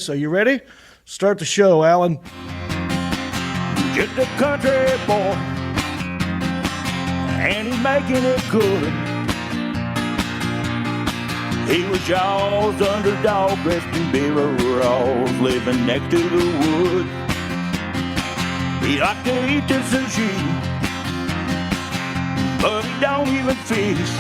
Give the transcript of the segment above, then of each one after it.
So you ready? Start the show, Alan. Just a country boy, and he's making it good. He was y'all's underdog, dressed in overalls, living next to the wood. He liked to eat the sushi, but he don't even fish.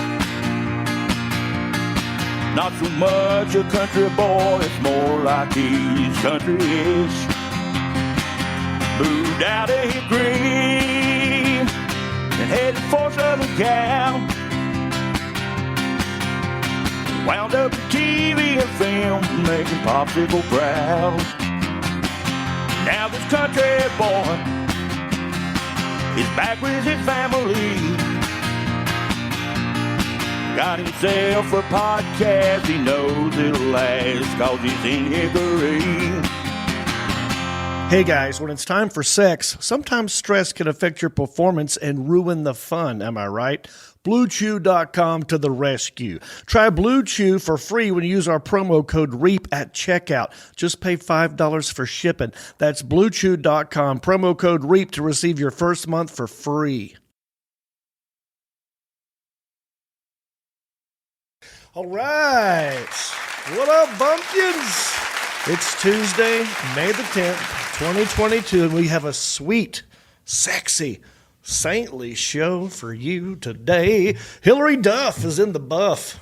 Not so much a country boy, it's more like he's country-ish. Moved out of Hickory and headed for Southern Cal. Wound up in TV and film, making Popsicle proud. Now this country boy is back with his family. Got himself a podcast, he knows it'll last, 'cause he's in Hickory. Hey guys, when it's time for sex, sometimes stress can affect your performance and ruin the fun, am I right? BlueChew.com to the rescue. Try Blue Chew for free when you use our promo code REAP at checkout. Just pay $5 for shipping. That's BlueChew.com, promo code REAP to receive your first month for free. All right. What up, bumpkins? It's Tuesday, May the 10th, 2022, and we have a sweet, sexy, saintly show for you today. Hilary Duff is in the buff,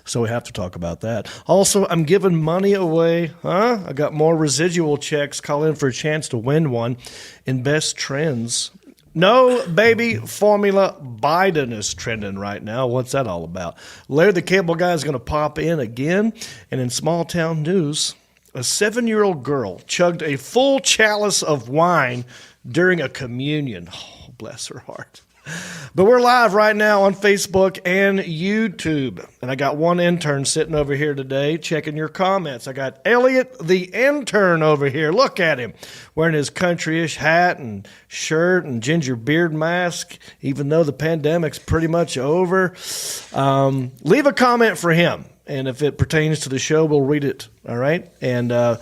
so we have to talk about that. Also, I'm giving money away. I got more residual checks. Call in for a chance to win one in Best Trends. No baby formula. Biden is trending right now. What's that all about? Larry the Cable Guy is going to pop in again. And in small town news, a 7-year-old girl chugged a full chalice of wine during a communion. Oh, bless her heart. But we're live right now on Facebook and YouTube. And I got one intern sitting over here today checking your comments. I got Elliot, the intern, over here. Look at him, wearing his country-ish hat and shirt and ginger beard mask, even though the pandemic's pretty much over. Leave a comment for him. And if it pertains to the show, we'll read it, all right? And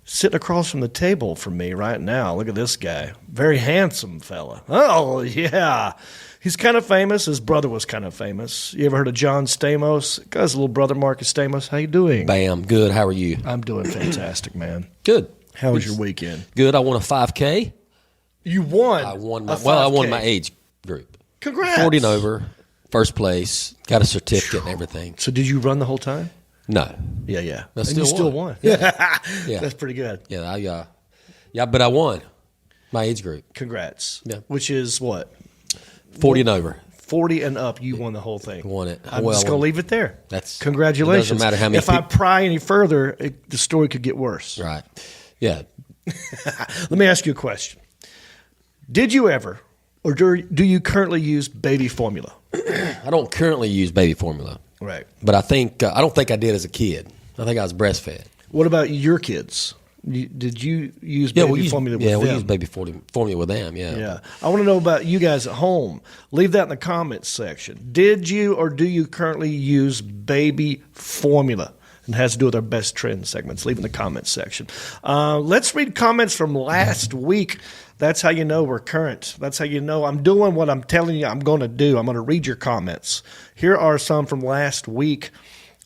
sitting across from the table from me right now, look at this guy. Very handsome fella. Oh, yeah. He's kind of famous. His brother was kind of famous. You ever heard of John Stamos? Got his little brother, Marcus Stamos. How you doing? Bam. Good. How are you? I'm doing fantastic, man. Good. How was your weekend? Good. I won a 5K. You won? I won my age group. Congrats. 40 and over. First place. Got a certificate and everything. So did you run the whole time? No. Yeah. And you still won. Yeah. That's pretty good. Yeah, but I won my age group. Congrats. Yeah. Which is what? 40 and over. 40 and up, you won the whole thing. Won it. I'm just going to leave it there. That's congratulations. It doesn't matter how many If I pry any further, the story could get worse. Right. Yeah. Let me ask you a question. Did you ever, or do you currently use baby formula? I don't currently use baby formula. Right. But I don't think I did as a kid. I think I was breastfed. What about your kids? Did you use baby formula with them? Yeah, we use baby formula with them, Yeah. I want to know about you guys at home. Leave that in the comments section. Did you or do you currently use baby formula? And it has to do with our best trend segments. Leave in the comments section. Let's read comments from last week. That's how you know we're current. That's how you know I'm doing what I'm telling you I'm going to do. I'm going to read your comments. Here are some from last week.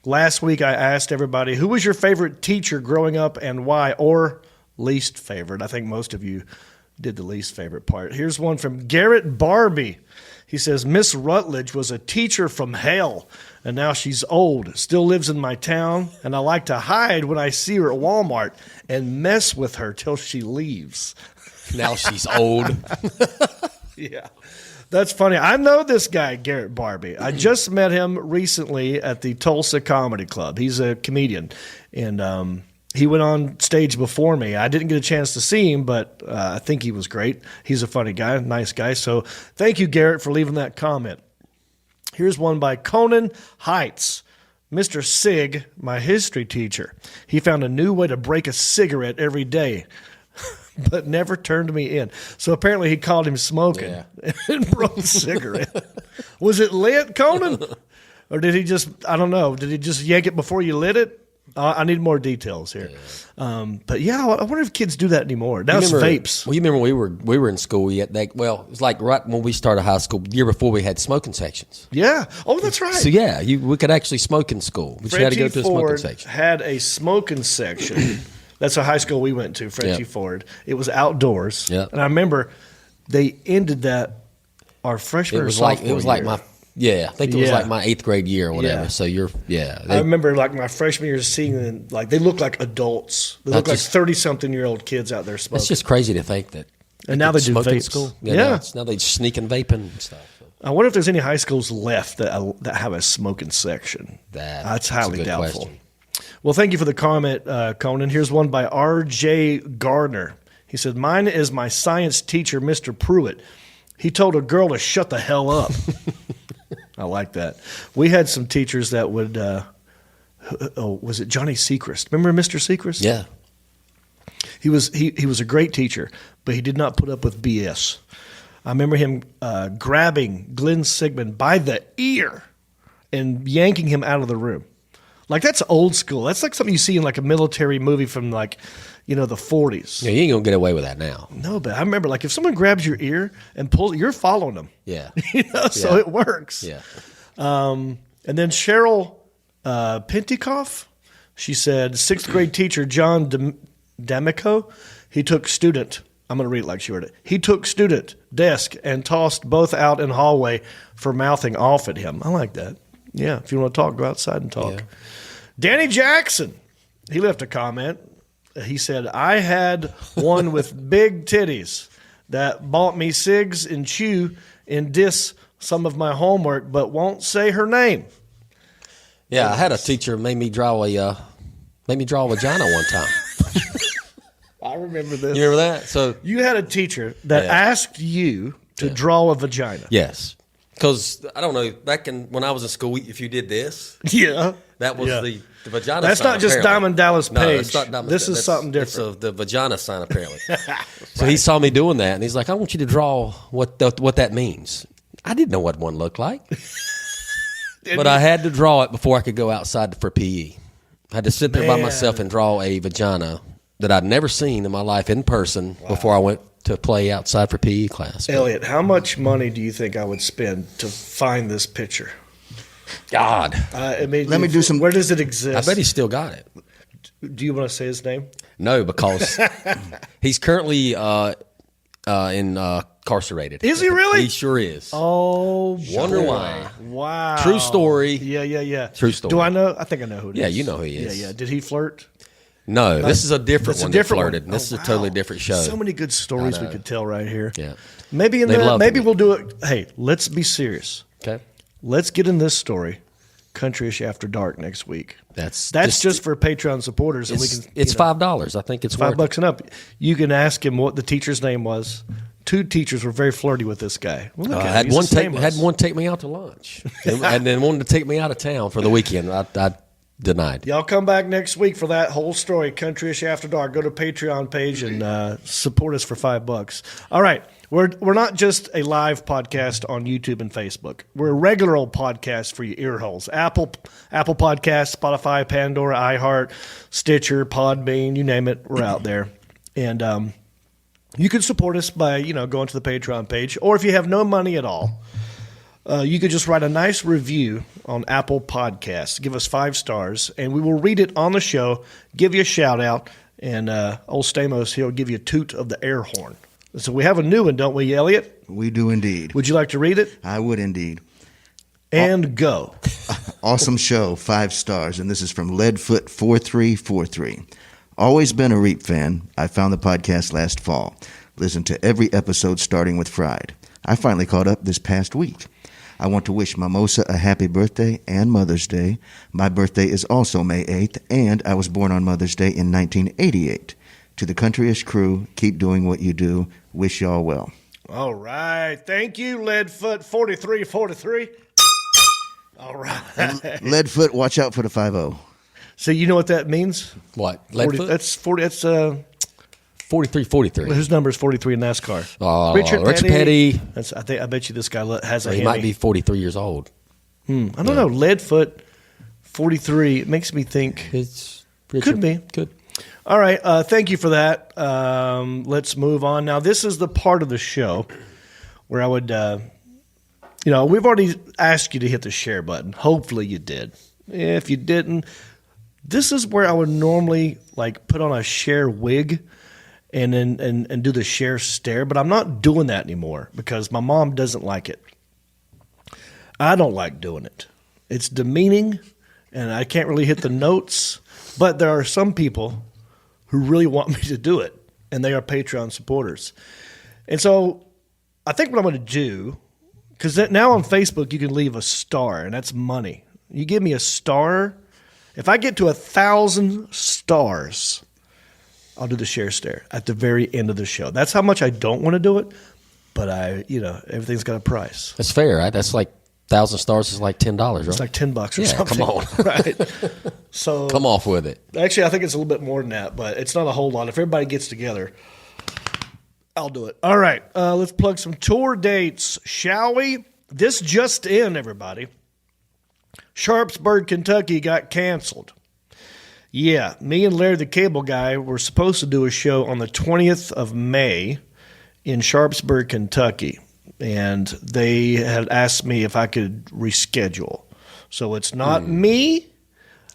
Last week I asked everybody, who was your favorite teacher growing up and why, or least favorite? I think most of you did the least favorite part. Here's one from Garrett Barbie. He says, Miss Rutledge was a teacher from hell, and now she's old, still lives in my town, and I like to hide when I see her at Walmart and mess with her till she leaves. Now she's old. Yeah. That's funny. I know this guy, Garrett Barbie. I just met him recently at the Tulsa Comedy Club. He's a comedian, and he went on stage before me. I didn't get a chance to see him, but I think he was great. He's a funny guy, nice guy. So thank you, Garrett, for leaving that comment. Here's one by Conan Heights. Mr. Sig, my history teacher, he found a new way to break a cigarette every day. But never turned me in. So apparently he called him smoking and broke the cigarette. Was it lit, Conan? Or did he just, I don't know, did he just yank it before you lit it? I need more details here. Yeah. But yeah, I wonder if kids do that anymore. Now it's vapes. Well, you remember we were in school yet? It was like right when we started high school. The year before, we had smoking sections. Yeah. Oh, that's right. So yeah, we could actually smoke in school. We had to go to a smoking section. Had a smoking section. That's a high school we went to, Frenchie Ford. It was outdoors. Yeah. And I remember they ended that our freshman or sophomore year. It was like my. Yeah, I think it was like my 8th grade year or whatever. Yeah. So I remember like my freshman year seeing them, like they look like adults. They look like 30-something-year-old kids out there smoking. It's just crazy to think that. And now they do vape. School. Yeah. Now they sneak and vaping and stuff. So. I wonder if there's any high schools left that have a smoking section. That's highly doubtful. Question. Well, thank you for the comment, Conan. Here's one by R.J. Gardner. He said, "Mine is my science teacher, Mr. Pruitt. He told a girl to shut the hell up." I like that. We had some teachers that would, was it Johnny Sechrist? Remember Mr. Sechrist? Yeah. He was a great teacher, but he did not put up with BS. I remember him grabbing Glenn Sigmund by the ear and yanking him out of the room. Like, that's old school. That's like something you see in like a military movie from like, the 40s. Yeah, you ain't going to get away with that now. No, but I remember like if someone grabs your ear and pulls, you're following them. Yeah. So it works. Yeah. And then Cheryl Pentikoff, she said, 6th grade teacher John D'Amico, he took student. I'm going to read it like she wrote it. He took student, desk, and tossed both out in hallway for mouthing off at him. I like that. Yeah, if you want to talk, go outside and talk. Yeah. Danny Jackson, he left a comment. He said, "I had one with big titties that bought me cigs and chew and diss some of my homework, but won't say her name." Yeah, I had a teacher made me draw a vagina one time. I remember this. You remember that? So you had a teacher that asked you to draw a vagina. Yes. Because, I don't know, when I was in school, if you did this, that was the vagina That's sign. Not just apparently. Diamond Dallas Page. No, it's not Diamond. This is something different. It's the vagina sign, apparently. So he saw me doing that, and he's like, "I want you to draw what that means." I didn't know what one looked like. But I had to draw it before I could go outside for PE. I had to sit there by myself and draw a vagina that I'd never seen in my life in person before I went to play outside for PE class. Elliot, how much money do you think I would spend to find this picture? God. Let me do some. Where does it exist? I bet he's still got it. Do you want to say his name? No, because he's currently incarcerated. Is he really? He sure is. Oh, wonder why. Wow. True story. Yeah. True story. Do I know? I think I know who it is. Yeah, you know who he is. Yeah. Did he flirt? No, this is a different one. Flirted. One. This is a totally different show. So many good stories we could tell right here. Yeah. Maybe we'll do it. Hey, let's be serious. Okay. Let's get in this story, Countryish After Dark, next week. That's just for Patreon supporters, and we can. It's $5. I think it's $5 and up. You can ask him what the teacher's name was. 2 teachers were very flirty with this guy. Well, I had one take me out to lunch, and then wanted to take me out of town for the weekend. I denied. Y'all come back next week for that whole story, Countryish After Dark. Go to Patreon page and support us for $5. All right. We're not just a live podcast on YouTube and Facebook. We're a regular old podcast for your ear holes. Apple Podcasts, Spotify, Pandora, iHeart, Stitcher, Podbean, you name it, we're out there. And you can support us by, going to the Patreon page. Or if you have no money at all, you could just write a nice review on Apple Podcasts. Give us 5 stars, and we will read it on the show, give you a shout-out, and old Stamos, he'll give you a toot of the air horn. So we have a new one, don't we, Elliot? We do indeed. Would you like to read it? I would indeed. And go. Awesome show, 5 stars, and this is from Leadfoot4343. Always been a Reap fan. I found the podcast last fall. Listened to every episode starting with Fried. I finally caught up this past week. I want to wish Mimosa a happy birthday and Mother's Day. My birthday is also May 8th, and I was born on Mother's Day in 1988. To the Countryish crew, keep doing what you do. Wish y'all well. All right. Thank you, Leadfoot4343. All right. Leadfoot, watch out for the 5-0. So you know what that means? What? 40, that's 40. That's 43. Whose number is 43 in NASCAR? Richard Petty. I bet you this guy has a. He might be 43 years old. I don't know. Leadfoot. 43. It makes me think It's could be. Could. All right. Thank you for that. Let's move on. Now, this is the part of the show where I would, we've already asked you to hit the share button. Hopefully you did. If you didn't, this is where I would normally put on a share wig and then and do the share stare, but I'm not doing that anymore because my mom doesn't like it. I don't like doing it. It's demeaning, and I can't really hit the notes, but there are some people who really want me to do it, and they are Patreon supporters. And so I think what I'm going to do, because now on Facebook you can leave a star, and that's money. You give me a star. If I get to 1,000 stars, I'll do the share stare at the very end of the show. That's how much I don't want to do it, but everything's got a price. That's fair, right? That's like 1,000 stars is like $10, right? It's like $10 or something. Come on. Right. So come off with it. Actually, I think it's a little bit more than that, but it's not a whole lot. If everybody gets together, I'll do it. All right. Let's plug some tour dates, shall we? This just in, everybody. Sharpsburg, Kentucky got canceled. Yeah, me and Larry the Cable Guy were supposed to do a show on the 20th of May in Sharpsburg, Kentucky, and they had asked me if I could reschedule. So it's not me.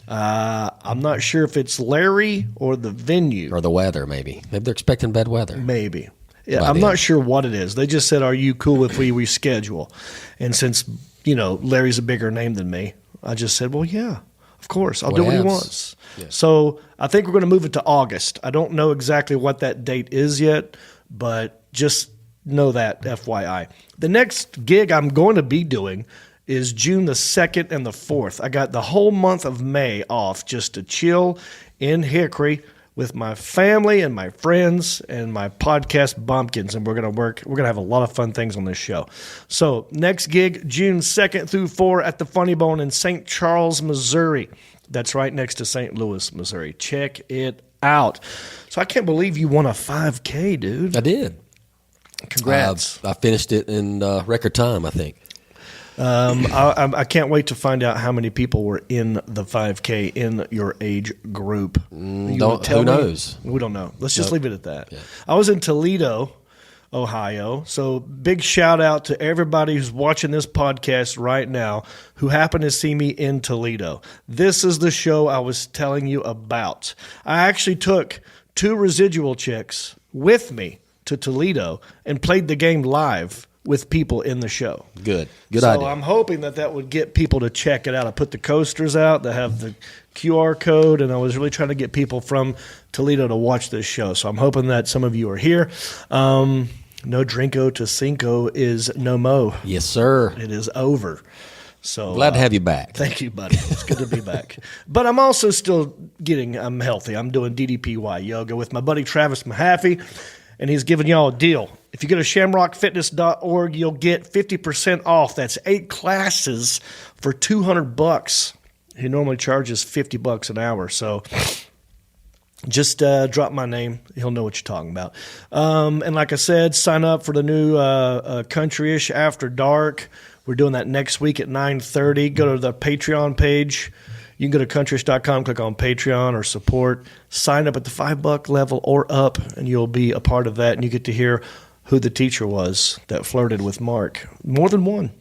I'm not sure if it's Larry or the venue. Or the weather, maybe. Maybe they're expecting bad weather. Maybe. Yeah, I'm not sure what it is. They just said, are you cool if we reschedule? And since, Larry's a bigger name than me, I just said, well, yeah, of course. I'll do what he wants. Yeah. So I think we're going to move it to August. I don't know exactly what that date is yet, but just know that, FYI. The next gig I'm going to be doing is June the 2nd and the 4th. I got the whole month of May off just to chill in Hickory with my family and my friends and my podcast bumpkins, and we're going to have a lot of fun things on this show. So next gig, June 2nd through 4 at the Funny Bone in St. Charles, Missouri. That's right next to St. Louis, Missouri. Check it out. So I can't believe you won a 5K, dude. I did. Congrats. I finished it in record time, I think. I can't wait to find out how many people were in the 5K in your age group. Who knows? We don't know. Let's just leave it at that. Yeah. I was in Toledo, Ohio. So big shout out to everybody who's watching this podcast right now who happened to see me in Toledo. This is the show I was telling you about. I actually took 2 residual checks with me to Toledo and played the game live with people in the show. Good so idea. I'm hoping that would get people to check it out. I put the coasters out that have the QR code, and I was really trying to get people from Toledo to watch this show. So I'm hoping that some of you are here. No Drinko to Cinco is no mo. Yes, sir. It is over. So glad to have you back. Thank you, buddy. It's good to be back. But I'm also still I'm healthy. I'm doing DDPY yoga with my buddy Travis Mahaffey, and he's giving y'all a deal. If you go to shamrockfitness.org, you'll get 50% off. That's 8 classes for $200. He normally charges $50 an hour. So just drop my name. He'll know what you're talking about. And like I said, sign up for the new Country-ish After Dark. We're doing that next week at 9:30. Go to the Patreon page. You can go to countryish.com, click on Patreon or support. Sign up at the $5 level or up, and you'll be a part of that. And you get to hear who the teacher was that flirted with Mark. More than one.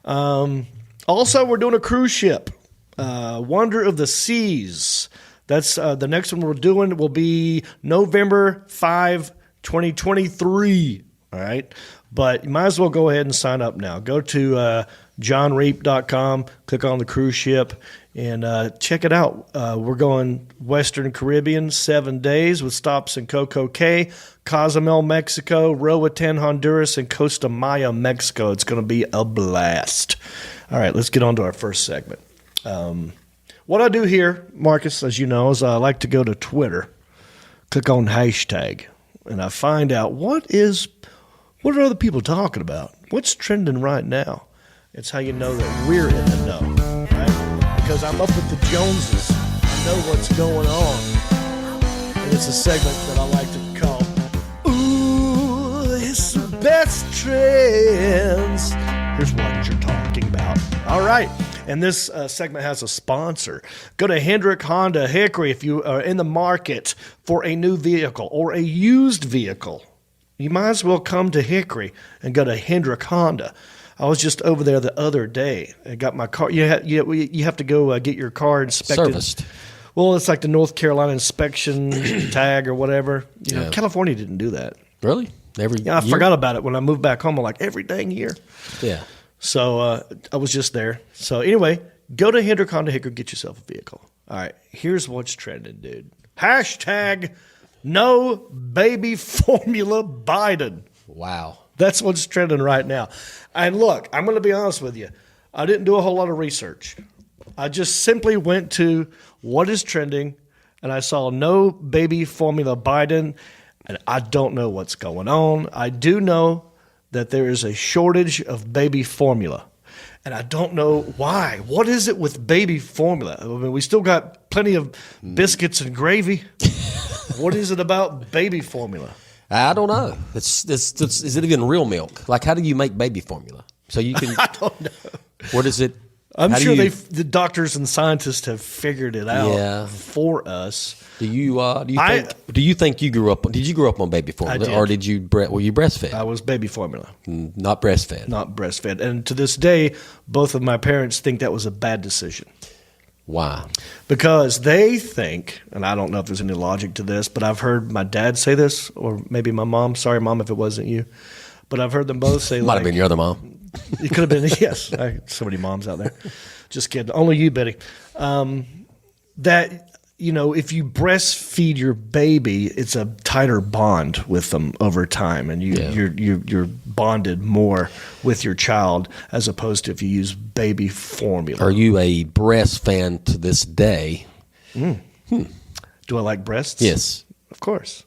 Also, we're doing a cruise ship, Wonder of the Seas. That's the next one we're doing will be November 5, 2023. All right? But you might as well go ahead and sign up now. Go to johnreap.com, click on the cruise ship, and check it out. We're going Western Caribbean, 7 days with stops in Coco Cay, Cozumel, Mexico, Roatan, Honduras, and Costa Maya, Mexico. It's going to be a blast. All right, let's get on to our first segment. What I do here, Marcus, as you know, is I like to go to Twitter, click on hashtag, and I find out what are other people talking about? What's trending right now? It's how you know that we're in the know, right? Because I'm up with the Joneses. I know what's going on. And it's a segment that I like to call, Ooh, it's the best trends. Here's what you're talking about. All right. And this segment has a sponsor. Go to Hendrick Honda Hickory if you are in the market for a new vehicle or a used vehicle. You might as well come to Hickory and go to Hendrick Honda. I was just over there the other day. I got my car. You have to go get your car inspected. Serviced. Well, it's like the North Carolina inspection tag or whatever. You know, California didn't do that. Really? Every I forgot about it when I moved back home. I'm like, every dang year. Yeah. So I was just there. So anyway, go to Hendrick Honda Hickory, get yourself a vehicle. All right, here's what's trending, dude. Hashtag no baby formula Biden. Wow. That's what's trending right now. And look, I'm going to be honest with you. I didn't do a whole lot of research. I just simply went to what is trending, and I saw no baby formula Biden, and I don't know what's going on. I do know that there is a shortage of baby formula, and I don't know why. What is it with baby formula? I mean, we still got plenty of biscuits and gravy. What is it about baby formula? I don't know. Is it even real milk? Like, how do you make baby formula? So you can. I don't know. What is it? I'm sure the doctors and scientists have figured it out for us. Do you think you grew up? Did you grow up on baby formula, I did. or did you? Were you breastfed? I was baby formula, Not breastfed. not breastfed, and to this day, both of my parents think that was a bad decision. Why? Because they think, and I don't know if there's any logic to this, but I've heard my dad say this, or maybe my mom. Sorry, Mom, if it wasn't you. But I've heard them both say, Might have been your other mom. It could have been, yes. So many moms out there. Just kidding. Only you, Betty. That, you know, if you breastfeed your baby, it's a tighter bond with them over time, and you're bonded more with your child as opposed to if you use baby formula. Are you a breast fan to this day? Do I like breasts? Yes. Of course.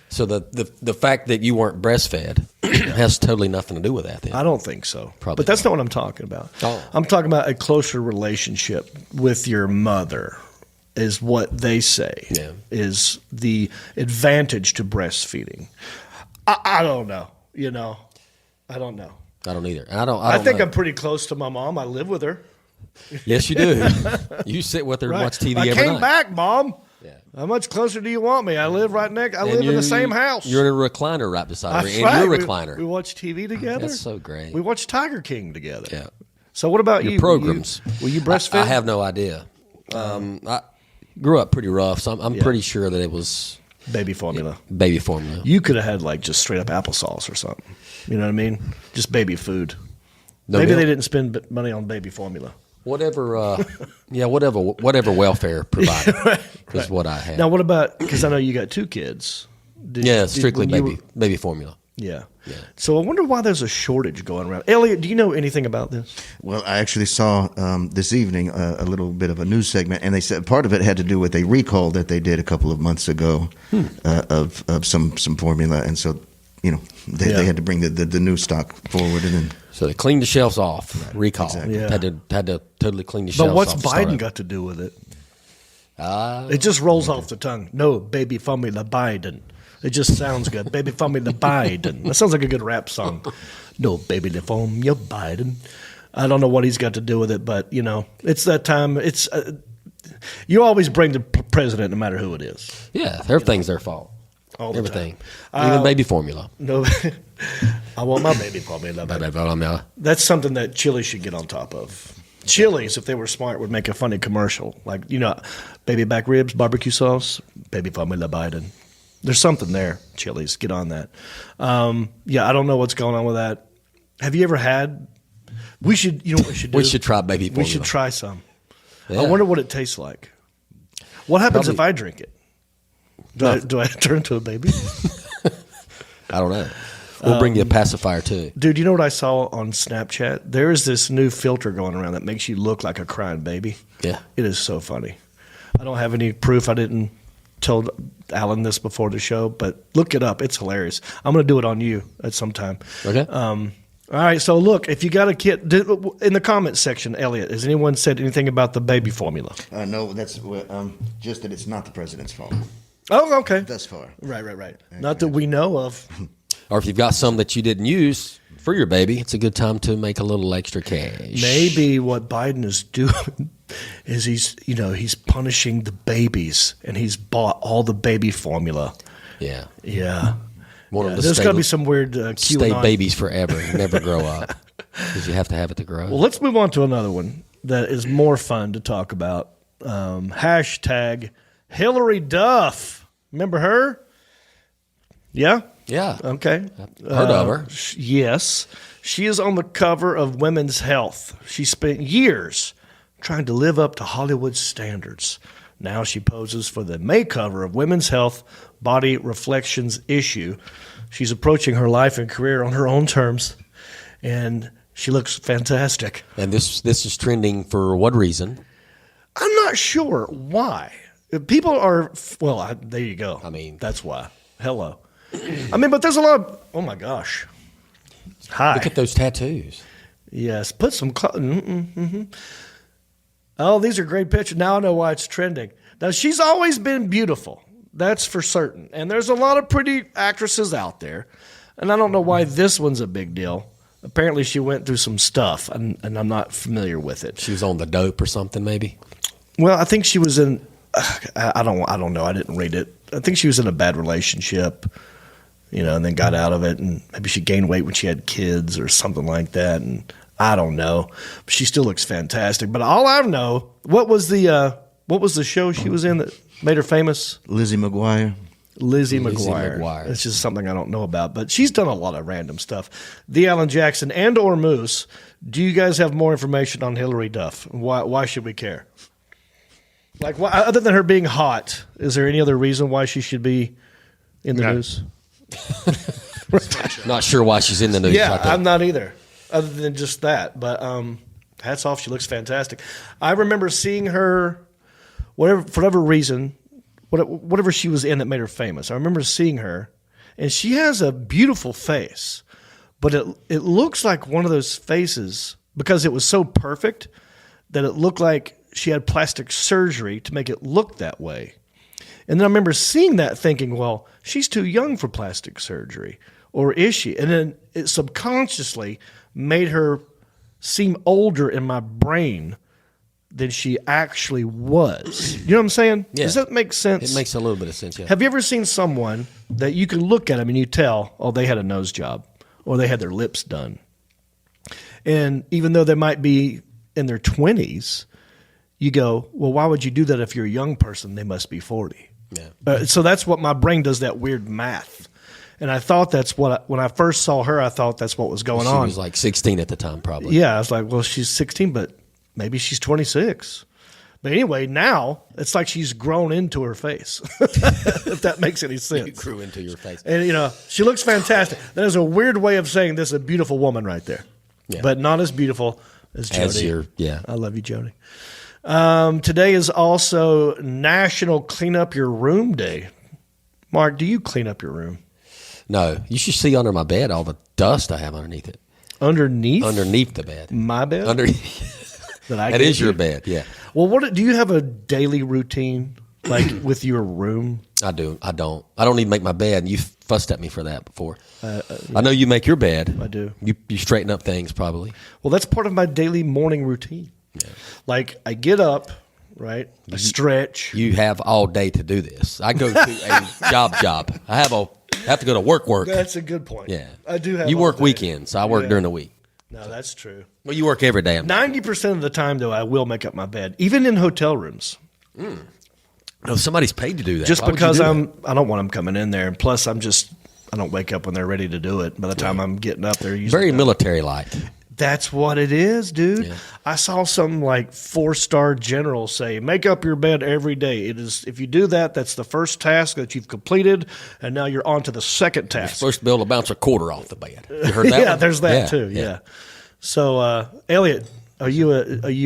So the fact that you weren't breastfed has totally nothing to do with that then. I don't think so. Probably but that's not what I'm talking about. Oh. I'm talking about a closer relationship with your mother is what they say is the advantage to breastfeeding. I don't know. You know, I don't know. I don't either. I think know. I'm pretty close to my mom. I live with her. Yes, you do. You sit with her and watch TV I every came night. back, Mom. Yeah. How much closer do you want me? I live right next. I live in the same house. You're in a recliner right beside her, That's in right. your recliner. We watch TV together. That's so great. We watch Tiger King together. Yeah. So what about Your you? programs. Were you breastfed? I have no idea. I grew up pretty rough, so I'm pretty sure that it was baby formula. baby formula. You could have had like just straight up applesauce or something. You know what I mean? Just baby food. No Maybe milk? they didn't spend money on baby formula. Whatever, whatever welfare provided is what I had. Now, what about, because I know you got two kids. Strictly when you baby formula. Yeah. So I wonder why there's a shortage going around. Elliot, do you know anything about this? Well, I actually saw this evening a little bit of a news segment, and they said part of it had to do with a recall that they did a couple of months ago of some formula, and so they had to bring the new stock forward, and then So they cleaned the shelves off. Recall. Exactly. Yeah. Had to totally clean the shelves But what's off. to start Biden over. got to do with it? It just rolls off the tongue. No, baby formula Biden. It just sounds good. Baby formula Biden. That sounds like a good rap song. No, baby formula Biden. I don't know what he's got to do with it, but, it's that time. It's you always bring the president no matter who it is. Yeah, everything's their fault. All the Everything. time. Even baby formula. No, I want my baby formula. Baby formula. That's something that Chili should get on top of. Chili's, if they were smart, would make a funny commercial. Like, baby back ribs, barbecue sauce, baby formula Biden. There's something there, Chili's. Get on that. I don't know what's going on with that. Have you ever had? We should, what we should do? We should try baby formula. We should try some. Yeah. I wonder what it tastes like. What happens Probably- if I drink it? Do I turn into a baby? I don't know. We'll bring you a pacifier too. Dude, you know what I saw on Snapchat? There is this new filter going around that makes you look like a crying baby. Yeah. It is so funny. I don't have any proof. I didn't tell Alan this before the show, but look it up. It's hilarious. I'm going to do it on you at some time. Okay. All right. So look, if you got a kid, in the comments section, Elliot, has anyone said anything about the baby formula? no, that's just that it's not the president's fault Oh, okay. thus far. Right. Not that we know of. Or if you've got some that you didn't use, for your baby, it's a good time to make a little extra cash. Maybe what Biden is doing is he's punishing the babies, and he's bought all the baby formula. Yeah. Yeah. Want them to There's stay- got to be some weird Stay QAnon. babies forever and never grow up because you have to have it to grow. Well, let's move on to another one that is more fun to talk about. Hashtag Hilary Duff. Remember her? Yeah? yeah. Okay. Heard of her. Yes. She is on the cover of Women's Health. She spent years trying to live up to Hollywood standards. Now she poses for the May cover of Women's Health Body Reflections issue. She's approaching her life and career on her own terms, and she looks fantastic. And this is trending for what reason? I'm not sure why. People are, there you go. I mean- that's why. Hello. I mean, but there's a lot of, oh my gosh. Hi. Look at those tattoos. Yes, put some. Oh, these are great pictures. Now I know why it's trending. Now she's always been beautiful. That's for certain. And there's a lot of pretty actresses out there, and I don't know why this one's a big deal. Apparently, she went through some stuff, and I'm not familiar with it. She was on the dope or something, maybe. Well, I think she was in. I don't know. I didn't read it. I think she was in a bad relationship, and then got out of it, and maybe she gained weight when she had kids or something like that. And I don't know. But she still looks fantastic. But all I know, what was the show she was in that made her famous? Lizzie McGuire. Lizzie Lizzie McGuire. McGuire. It's just something I don't know about. But she's done a lot of random stuff. The Alan Jackson and or Moose, do you guys have more information on Hilary Duff? Why should we care? Like, other than her being hot, is there any other reason why she should be in the news? Not sure why she's in the news. Yeah, I think. I'm not either, other than just that. But hats off, she looks fantastic. I remember seeing her, for whatever reason, whatever she was in that made her famous. I remember seeing her, and she has a beautiful face, but it looks like one of those faces, because it was so perfect that it looked like she had plastic surgery to make it look that way. And then I remember seeing that thinking, well, she's too young for plastic surgery, or is she? And then it subconsciously made her seem older in my brain than she actually was. You know what I'm saying? Yeah. Does that make sense? It makes a little bit of sense, yeah. Have you ever seen someone that you can look at them and you tell, oh, they had a nose job, or they had their lips done? And even though they might be in their 20s, you go, well, why would you do that if you're a young person? They must be 40. Yeah. So that's what my brain does, that weird math. And I thought that's when I first saw her, I thought that's what was going She on. was like 16 at the time, probably. Yeah, I was like, well, she's 16, but maybe she's 26. But anyway, now it's like she's grown into her face, if that makes any sense. You grew into your face. And, she looks fantastic. That is a weird way of saying this is a beautiful woman right there. Yeah. But not as beautiful as Jody. Yeah. I love you, Jody. Today is also National Clean Up Your Room Day. Mark, do you clean up your room? No, you should see under my bed all the dust I have underneath it. Underneath? Underneath the bed. My bed? Underneath. That That gave is your you? bed, yeah. Well, do you have a daily routine, like with your room? I do. I don't even make my bed. And you fussed at me for that before. I know you make your bed. I do. You straighten up things probably. Well, that's part of my daily morning routine. Yeah. Like, I get up, right? I stretch. You have all day to do this. I go to a job. I have to go to work. That's a good point. Yeah. I do have You all work day. weekends. I work Yeah. during the week. No, that's true. Well, you work every day. 90% of the time, though, I will make up my bed, even in hotel rooms. No, somebody's paid to do that. Just Why would you because do that? I don't want them coming in there. And plus, I don't wake up when they're ready to do it. By the time I'm getting up, they're usually Very done. military-like. That's what it is, dude. Yeah. I saw some like 4-star general say, make up your bed every day. It is, if you do that, that's the first task that you've completed, and now you're on to the second You're task. supposed to be able to bounce a quarter off the bed. You heard that? Yeah, one? there's that too. Yeah. So, Elliot, are you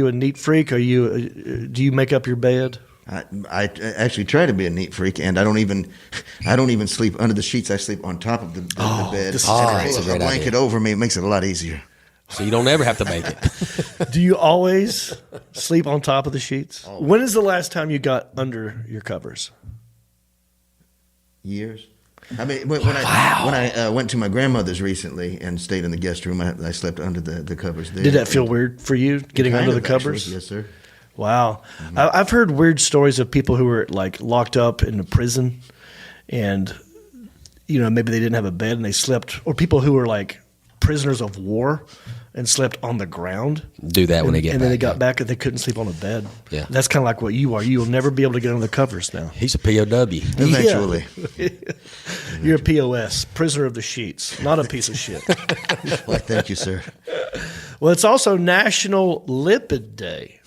a neat freak? Do you make up your bed? I actually try to be a neat freak, and I don't even sleep under the sheets. I sleep on top of the bed. this is And great. I That's a pull great a blanket idea. over me. It makes it a lot easier. So you don't ever have to make it. Do you always sleep on top of the sheets? When is the last time you got under your covers? Years. I mean, when I went to my grandmother's recently and stayed in the guest room, I slept under the covers there. Did that feel weird for you, getting Kind under the of, covers? actually. Yes, sir. Wow. I've heard weird stories of people who were like locked up in a prison and, maybe they didn't have a bed and they slept, or people who were like prisoners of war and slept on the ground. Do that when they get back. And then they got back and they couldn't sleep on a bed. Yeah. That's kind of like what you are. You'll never be able to get under the covers now. He's a POW. Eventually. You're a POS, prisoner of the sheets, not a piece of shit. Well, thank you, sir. Well, it's also National Lipid Day.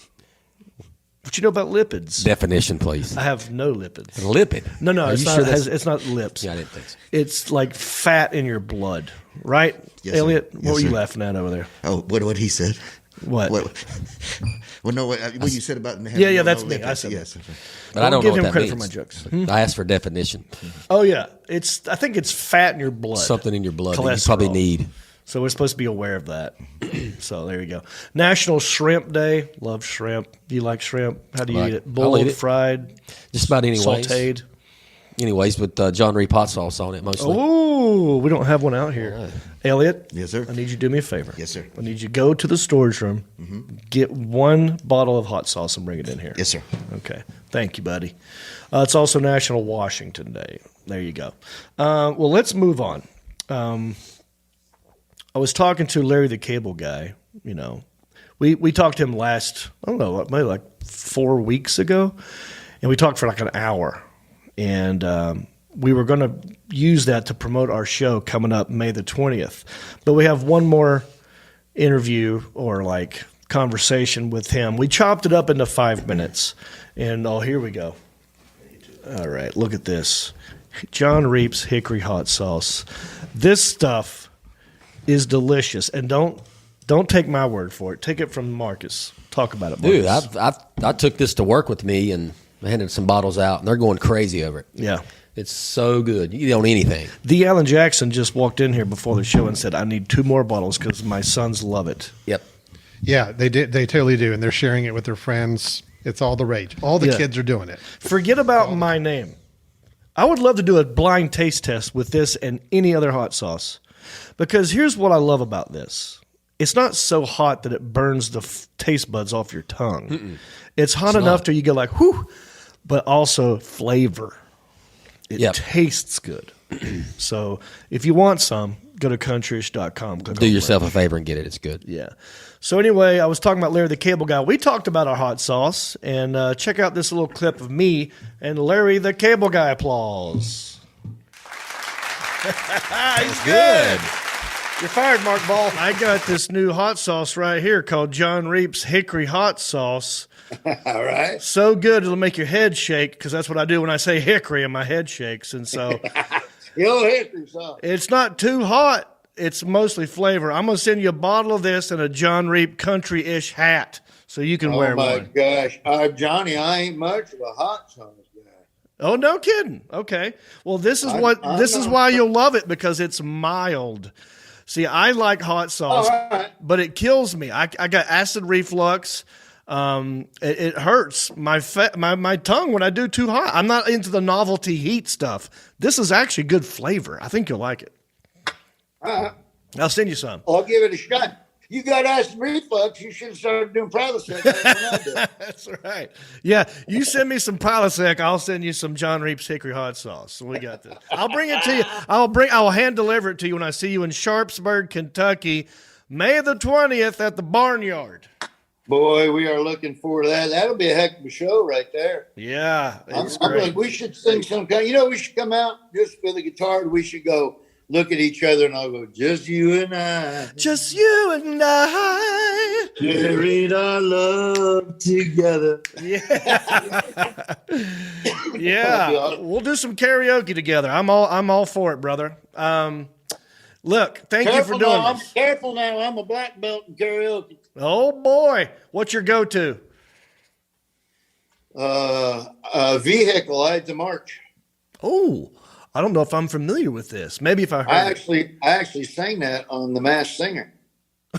What you know about lipids? Definition, please. I have no lipids. Lipid. No, Are it's you not. sure that's- It's not lips. Yeah, I didn't think so. It's like fat in your blood, right? Yes, sir. Elliot, Yes, what were you sir. laughing at over there? Oh, what he said. What? Well, no, what you said about Yeah, that's me. I said yes. But I don't give know him what that credit for means. my jokes. I asked for definition. Oh yeah, I think it's fat in your blood. Something in your blood that you Cholesterol. probably need. So we're supposed to be aware of that. So there you go. National Shrimp Day. Love shrimp. Do you like shrimp? How do you eat it? I'll Boiled, eat it. fried, Just about any ways. sauteed. Anyways, with John Reap hot sauce on it mostly. Oh, we don't have one out here. All right. Elliot. Yes, sir. I need you to do me a favor. Yes, sir. I need you to go to the storage room, get one bottle of hot sauce, and bring it in here. Yes, sir. Okay. Thank you, buddy. It's also National Washington Day. There you go. Well, let's move on. I was talking to Larry the Cable Guy. We talked to him last, I don't know, maybe like 4 weeks ago, and we talked for like an hour. And we were going to use that to promote our show coming up May the 20th. But we have one more interview or like conversation with him. We chopped it up into 5 minutes. And here we go. All right, look at this. John Reap's Hickory Hot Sauce. This stuff is delicious. And don't take my word for it. Take it from Marcus. Talk about it, Marcus. Dude, I took this to work with me and handed some bottles out, and they're going crazy over it. Yeah. It's so good. You can eat on anything. The Alan Jackson just walked in here before the show and said, I need 2 more bottles because my sons love it. Yep. Yeah, they did. They totally do, and they're sharing it with their friends. It's all the rage. All the kids are doing it. Forget about my name. I would love to do a blind taste test with this and any other hot sauce. Because here's what I love about this. It's not so hot that it burns the taste buds off your tongue. Mm-mm. It's hot enough till you go like, whew, but also flavor. It tastes good. So if you want some, go to countryish.com. Do yourself a favor and get it. It's good. Yeah. So anyway, I was talking about Larry the Cable Guy. We talked about our hot sauce, and check out this little clip of me and Larry the Cable Guy. Applause. He's good. You're fired, Mark Ball. I got this new hot sauce right here called John Reap's Hickory Hot Sauce. All right. So good it'll make your head shake, because that's what I do when I say hickory and my head shakes. And so Your hickory sauce. it's not too hot. It's mostly flavor. I'm going to send you a bottle of this and a John Reap country-ish hat so you can wear Oh my one. gosh, Johnny, I ain't much of a hot sauce guy. Oh, no kidding. Okay. Well, this is I'm why you'll love it, because it's mild. See, I like hot sauce, All right. but it kills me. I got acid reflux. It hurts my tongue when I do too hot. I'm not into the novelty heat stuff. This is actually good flavor. I think you'll like it. I'll send you some. I'll give it a shot. You got acid reflux. You should have started doing Prilosec. That's right. Yeah, you send me some Prilosec, I'll send you some John Reap's Hickory Hot Sauce. So we got this. I'll bring it to you. I'll hand deliver it to you when I see you in Sharpsburg, Kentucky, May the 20th at the Barnyard. Boy, we are looking forward to that. That'll be a heck of a show right there. Yeah, I'm it's like, great. we should sing some kind. We should come out just with a guitar. We should go look at each other, and I'll go, just you and I. Just you and I. Carried our love together. Yeah. Yeah. We'll do some karaoke together. I'm all for it, brother. Look, thank you for doing this. Careful now. I'm a black belt in karaoke. Oh boy. What's your go-to? Vehicle, I had to march. Oh, I don't know if I'm familiar with this. Maybe if I heard I actually sang that on The Masked Singer.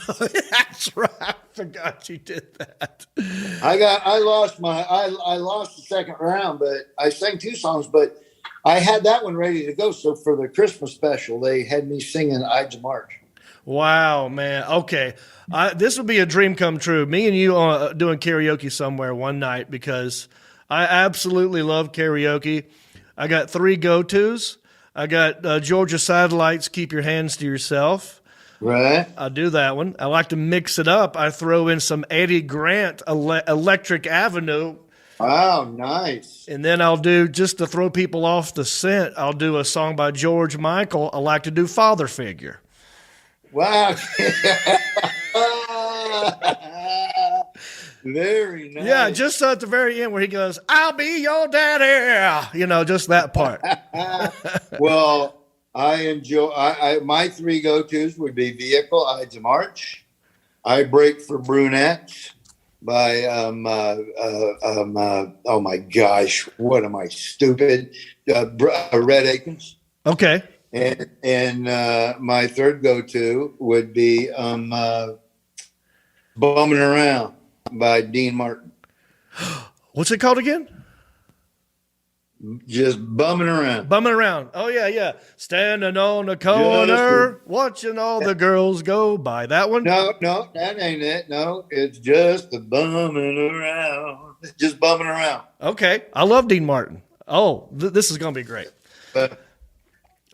That's right. I forgot you did that. I lost the second round, but I sang 2 songs. But I had that one ready to go. So for the Christmas special, they had me singing Ides of March. Wow, man. Okay. This would be a dream come true. Me and you doing karaoke somewhere one night, because I absolutely love karaoke. I got 3 go-tos. I got Georgia Satellites, Keep Your Hands to Yourself. Right. I'll do that one. I like to mix it up. I throw in some Eddie Grant, Electric Avenue. Wow, nice. And then I'll do, just to throw people off the scent, I'll do a song by George Michael. I like to do Father Figure. Wow. Very nice. Yeah, just at the very end where he goes, I'll be your daddy. You know, just that part. Well, I enjoy, my 3 go-tos would be Vehicle, Ides of March, I Break for Brunettes by, oh my gosh, what am I, stupid? Red Akins. Okay. And my 3rd go-to would be Bumming Around by Dean Martin. What's it called again? Just bumming around. Bumming around. Oh, yeah, yeah. Standing on the corner, watching all the girls go by. That one? No, that ain't it. No, it's just the bumming around. Just bumming around. Okay. I love Dean Martin. Oh, this is going to be great. All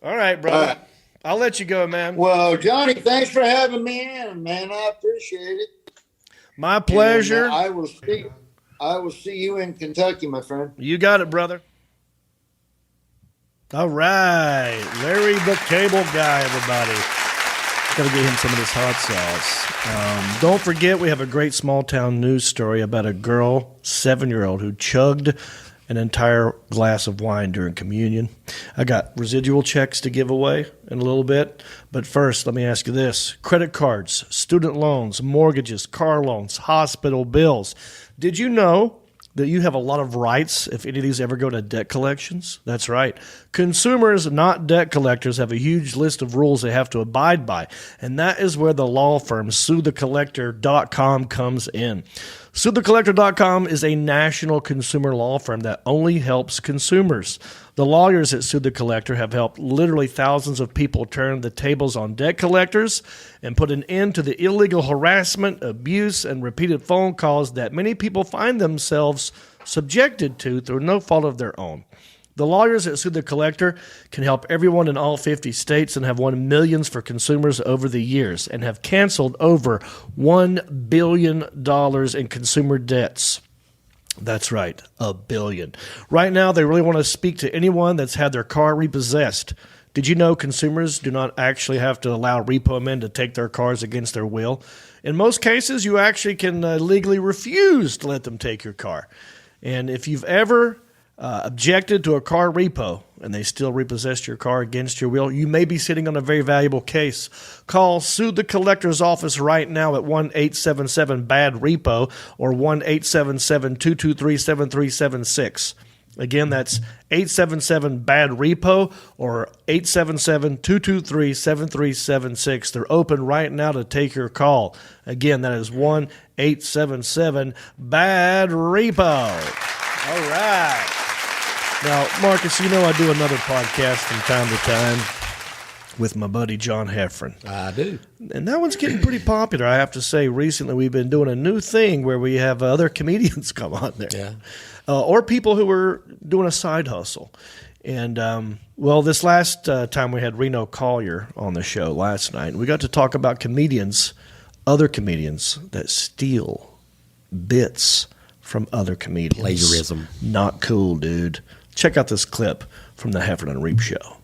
right, brother. All right. I'll let you go, man. Well, Johnny, thanks for having me in, man. I appreciate it. My pleasure. And, I will see you in Kentucky, my friend. You got it, brother. All right. Larry the Cable Guy, everybody. Got to get him some of this hot sauce. Don't forget, we have a great small town news story about a girl, 7-year-old, who chugged an entire glass of wine during communion. I got residual checks to give away in a little bit. But first, let me ask you this. Credit cards, student loans, mortgages, car loans, hospital bills. Did you know that you have a lot of rights if any of these ever go to debt collections? That's right. Consumers, not debt collectors, have a huge list of rules they have to abide by. And that is where the law firm SueTheCollector.com comes in. SueTheCollector.com is a national consumer law firm that only helps consumers. The lawyers at Sue the Collector have helped literally thousands of people turn the tables on debt collectors and put an end to the illegal harassment, abuse, and repeated phone calls that many people find themselves subjected to through no fault of their own. The lawyers at Sue the Collector can help everyone in all 50 states and have won millions for consumers over the years and have canceled over $1 billion in consumer debts. That's right, $1 billion. Right now, they really want to speak to anyone that's had their car repossessed. Did you know consumers do not actually have to allow repo men to take their cars against their will? In most cases, you actually can legally refuse to let them take your car. And if you've ever objected to a car repo and they still repossessed your car against your will, you may be sitting on a very valuable case. Call Sue the Collector's office right now at 1-877-BAD-REPO or 1-877-223-7376. Again, that's 877-BAD-REPO or 877-223-7376. They're open right now to take your call. Again, that is 1-877-BAD-REPO. All right. Now, Marcus, you know I do another podcast from time to time with my buddy John Heffron. I do. And that one's getting pretty popular, I have to say. Recently, we've been doing a new thing where we have other comedians come on there. Yeah. Or people who are doing a side hustle. And, well, this last time we had Reno Collier on the show last night, we got to talk about comedians, other comedians that steal bits from other comedians. Plagiarism. Not cool, dude. Check out this clip from the Heffron and Reap Show.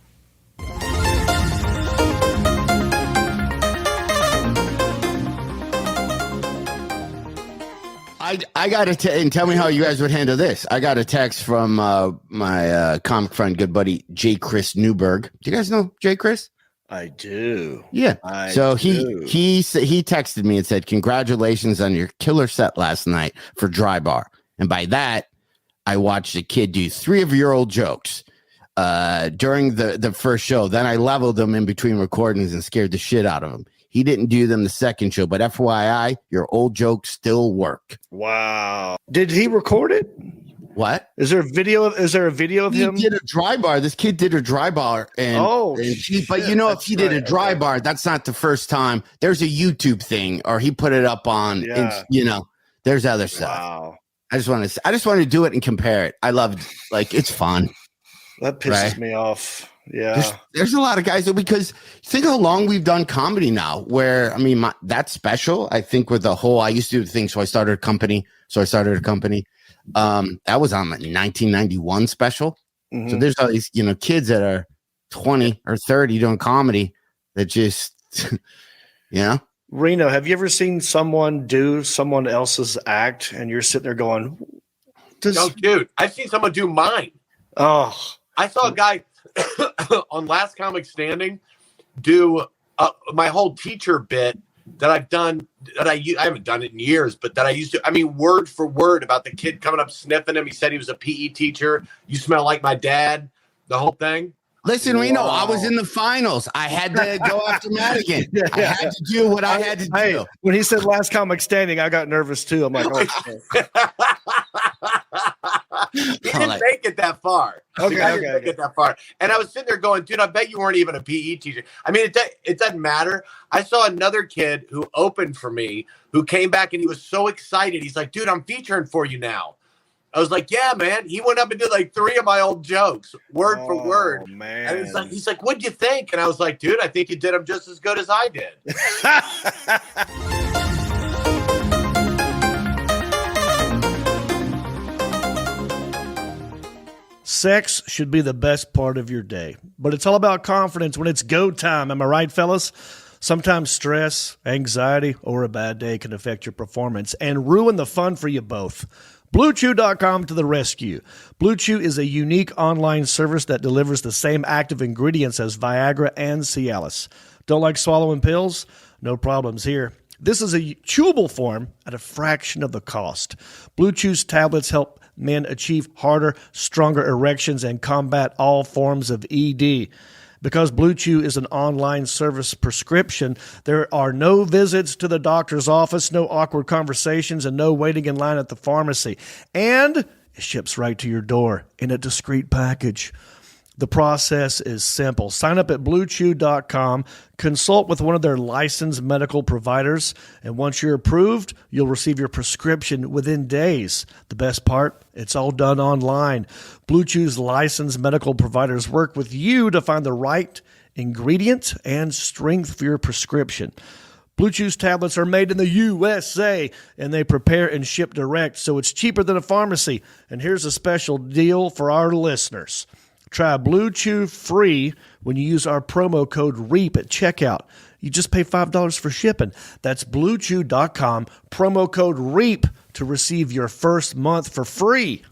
I got and tell me how you guys would handle this. I got a text from my comic friend, good buddy, J. Chris Newberg. Do you guys know J. Chris? I do. Yeah. He texted me and said, "Congratulations on your killer set last night for Dry Bar." And by that, I watched a kid do 3 of your old jokes during the first show. Then I leveled them in between recordings and scared the shit out of him. He didn't do them the second show, but FYI, your old jokes still work. Wow. Did he record it? What? Is there a video of He him? did a dry bar. This kid did a dry bar, and but you know, if he did a dry bar, that's not the first time. There's a YouTube thing, or he put it up on. You know, there's other stuff. Wow. I just want to do it and compare it. I love it's fun. That pisses me off. Yeah. There's a lot of guys because think how long we've done comedy now. Where I mean, that's special. I think with the whole, I used to do things, so I started a company. That was on the 1991 special. Mm-hmm. So there's all these, kids that are 20 or 30 doing comedy that just, Reno, have you ever seen someone do someone else's act and you're sitting there going, no, dude, I've seen someone do mine. Oh, I saw a guy on Last Comic Standing do my whole teacher bit that I've done, that I haven't done it in years, but that I used to, I mean, word for word about the kid coming up sniffing him. He said he was a PE teacher. You smell like my dad, the whole thing. Listen, Reno, I was in the finals. I had to go after Madigan. I had to do what I had to do. When he said Last Comic Standing, I got nervous too. I'm like, oh, shit. He didn't make it that far. Make it that far. And I was sitting there going, dude, I bet you weren't even a PE teacher. I mean, it doesn't matter. I saw another kid who opened for me who came back and he was so excited. He's like, dude, I'm featuring for you now. I was like, yeah, man. He went up and did like 3 of my old jokes, word for word. Man. And he's like, what'd you think? And I was like, dude, I think you did them just as good as I did. Sex should be the best part of your day, but it's all about confidence when it's go time. Am I right, fellas? Sometimes stress, anxiety, or a bad day can affect your performance and ruin the fun for you both. BlueChew.com to the rescue. Blue Chew is a unique online service that delivers the same active ingredients as Viagra and Cialis. Don't like swallowing pills? No problems here. This is a chewable form at a fraction of the cost. Blue Chew's tablets help men achieve harder, stronger erections and combat all forms of ED. Because Blue Chew is an online service prescription, there are no visits to the doctor's office, no awkward conversations, and no waiting in line at the pharmacy. And it ships right to your door in a discreet package. The process is simple. Sign up at BlueChew.com, consult with one of their licensed medical providers, and once you're approved, you'll receive your prescription within days. The best part, it's all done online. Blue Chew's licensed medical providers work with you to find the right ingredient and strength for your prescription. Blue Chew's tablets are made in the USA, and they prepare and ship direct, so it's cheaper than a pharmacy. And here's a special deal for our listeners. Try Blue Chew free when you use our promo code REAP at checkout. You just pay $5 for shipping. That's BlueChew.com, promo code REAP to receive your first month for free.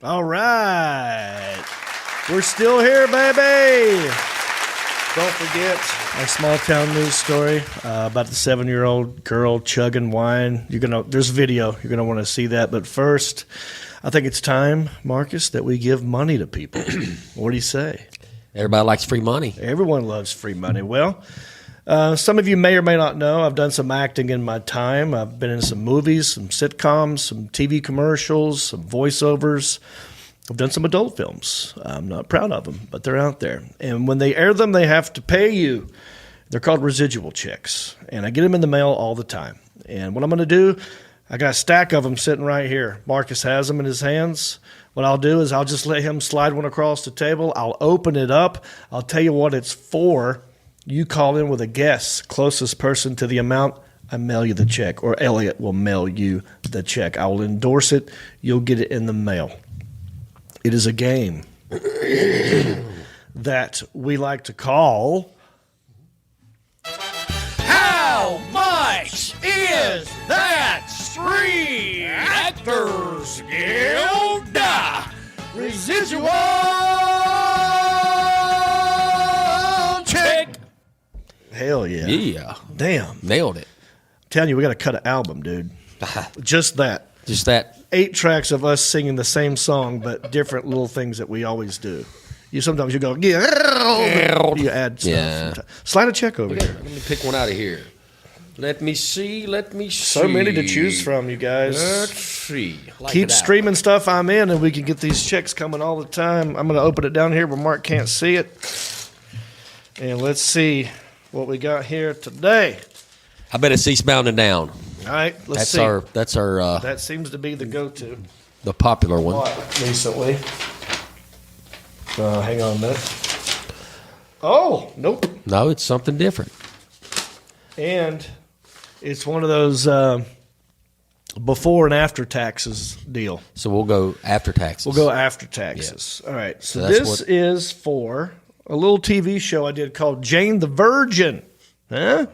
All right. We're still here, baby. Don't forget our small town news story about the 7-year-old girl chugging wine. There's video. You're gonna want to see that. But first, I think it's time, Marcus, that we give money to people. What do you say? Everybody likes free money. Everyone loves free money. Well, some of you may or may not know I've done some acting in my time. I've been in some movies, some sitcoms, some TV commercials, some voiceovers. I've done some adult films. I'm not proud of them, but they're out there. And when they air them, they have to pay you. They're called residual checks. And I get them in the mail all the time. And what I'm going to do, I got a stack of them sitting right here. Marcus has them in his hands. What I'll do is I'll just let him slide one across the table. I'll open it up. I'll tell you what it's for. You call in with a guess. Closest person to the amount, I mail you the check. Or Elliot will mail you the check. I will endorse it. You'll get it in the mail. It is a game that we like to call How Much Is That Screen Actors Guild Residual Check? Hell yeah. Yeah. Damn. Nailed it. I'm telling you, we got to cut an album, dude. Just that. Just that. 8 tracks of us singing the same song, but different little things that we always do. Sometimes you go, yeah, you add stuff. Yeah. Slide a check over here. Let me pick one out of here. Let me see. So many to choose from, you guys. Let's see. Keep streaming stuff I'm in, and we can get these checks coming all the time. I'm going to open it down here where Mark can't see it. And let's see what we got here today. I bet it's eastbound and down. All right, let's see. That's our. That seems to be the go-to. The popular one. Recently. Hang on a minute. Oh, nope. No, it's something different. And it's one of those before and after taxes deal. So we'll go after taxes. We'll go after taxes. Yeah. All right. So that's this is for a little TV show I did called Jane the Virgin. Huh?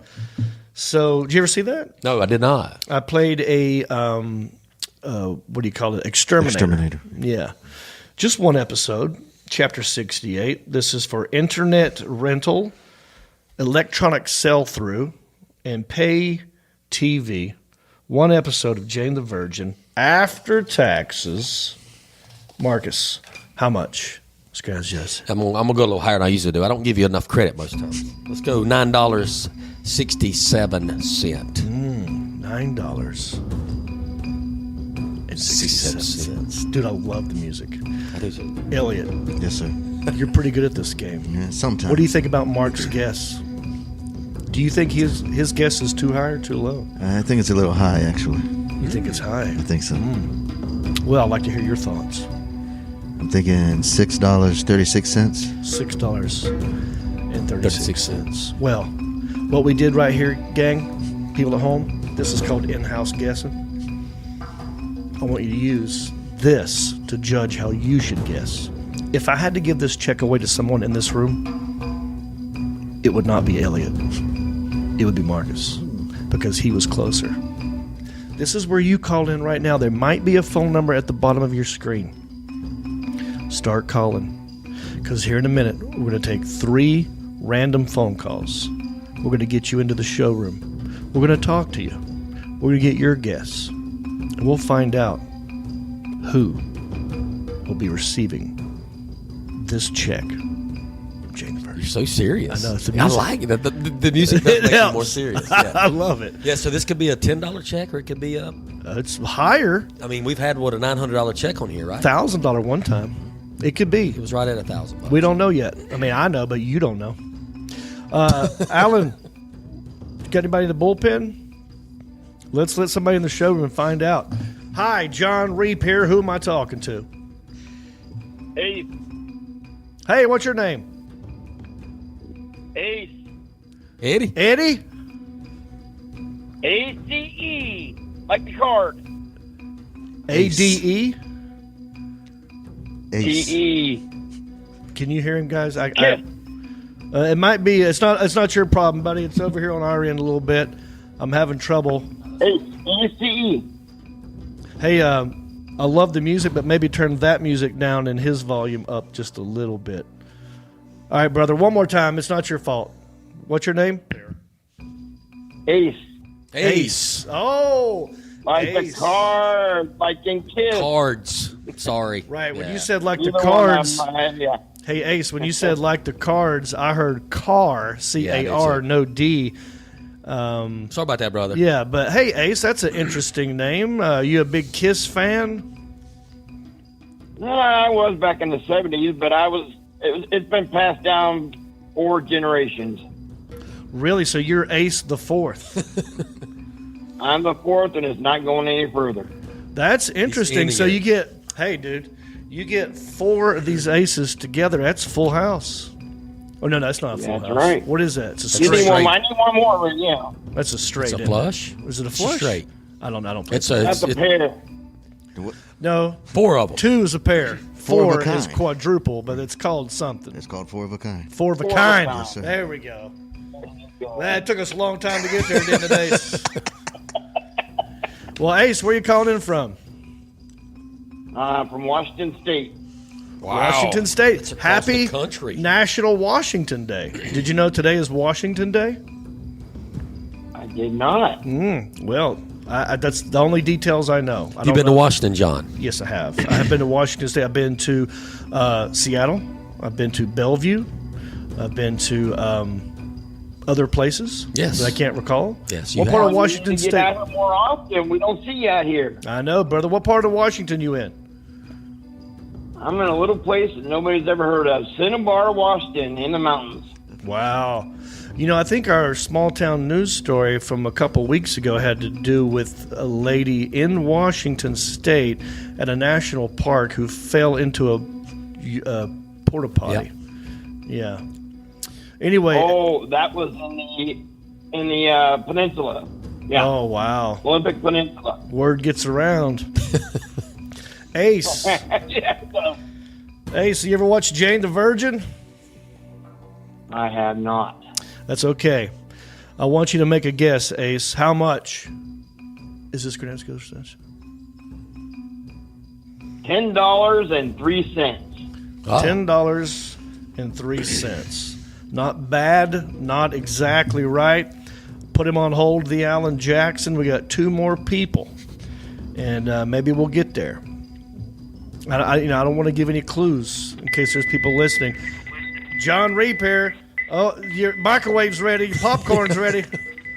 So, did you ever see that? No, I did not. I played a, what do you call it? Exterminator. Yeah. Just one episode, chapter 68. This is for internet rental, electronic sell-through, and pay TV. One episode of Jane the Virgin after taxes. Marcus, how much? Scratch yes. I'm gonna go a little higher than I usually do. I don't give you enough credit most times. Let's go $9.67. $9.67. Dude, I love the music. I do too. Elliot. Yes, sir. You're pretty good at this game. Yeah, sometimes. What do you think about Mark's guess? Do you think his guess is too high or too low? I think it's a little high, actually. You think it's high? I think so. Well, I'd like to hear your thoughts. I'm thinking $6.36. $6.36. Well, what we did right here, gang, people at home, this is called in-house guessing. I want you to use this to judge how you should guess. If I had to give this check away to someone in this room, it would not be Elliot. It would be Marcus, because he was closer. This is where you call in right now. There might be a phone number at the bottom of your screen. Start calling, because here in a minute, we're going to take 3 random phone calls. We're going to get you into the showroom. We're going to talk to you. We're going to get your guess. And we'll find out who will be receiving this check. You're so serious. I know. It's the I music. like it. The music does make it more serious. Yeah. I love it. Yeah, so this could be a $10 check, or it could be a... It's higher. I mean, we've had, a $900 check on here, right? $1,000 one time. It could be. It was right at $1,000. We don't know yet. I mean, I know, but you don't know. Alan, got anybody in the bullpen? Let's let somebody in the showroom find out. Hi, John Reap here. Who am I talking to? Ace. Hey, what's your name? Ace. Eddie? Eddie? ACE. Like the card. ADE? Ace. TE. Can you hear him, guys? It might be. It's not your problem, buddy. It's over here on our end a little bit. I'm having trouble. ACE. Hey, I love the music, but maybe turn that music down and his volume up just a little bit. All right, brother. One more time. It's not your fault. What's your name? Ace. Ace. Oh, Like Ace. the card. Like in Kiss. Cards. Sorry. Right. When Yeah. you said like the Either one cards. of them, yeah. Hey, Ace, when you said like the cards, I heard car, C-A-R, no D. Sorry about that, brother. Yeah, but hey, Ace, that's an interesting name. You a big Kiss fan? No, I was back in the 70s, but it's been passed down 4 generations. Really? So you're Ace the 4th? I'm the 4th, and it's not going any further. That's interesting. So you get, hey, dude, you get 4 of these aces together. That's full house. Oh, no, that's not a full That's house. right. What is that? It's a You straight. need one, I need one more, but yeah. That's a straight. It's a isn't flush? it? Is it a It's flush? straight. I don't play. That's a pair. No. 4 of them. 2 is a pair. Four of a 4 is kind. quadruple, but it's called something. It's called 4 of a kind. 4 of a Four of a kind. kind. Yes, sir. There we go. That took us a long time to get there, didn't it, Ace? Well, Ace, where you calling in from? From Washington State. Wow. Washington State. That's across Happy the country. National Washington Day. Did you know today is Washington Day? I did not. Well, that's the only details I know. I You don't been to know. Washington, John? Yes, I have. I have been to Washington State. I've been to Seattle. I've been to Bellevue. I've been to other places? Yes. That I can't recall? Yes, What you part have. of Washington We need to State? get out here more often. We don't see you out here. I know, brother. What part of Washington you in? I'm in a little place that nobody's ever heard of. Cinnabar, Washington, in the mountains. Wow. You know, I think our small town news story from a couple weeks ago had to do with a lady in Washington State at a national park who fell into a porta potty. Yeah. Anyway. Oh, that was in the peninsula. Yeah. Oh, wow. Olympic Peninsula. Word gets around. Ace. Ace, you ever watch Jane the Virgin? I have not. That's okay. I want you to make a guess, Ace. How much is this Grenade Skills? $10.03. $10.03. Not bad. Not exactly right. Put him on hold, the Alan Jackson. We got 2 more people, and maybe we'll get there. I don't want to give any clues in case there's people listening. John Reap here. Oh, your microwave's ready. Your popcorn's ready.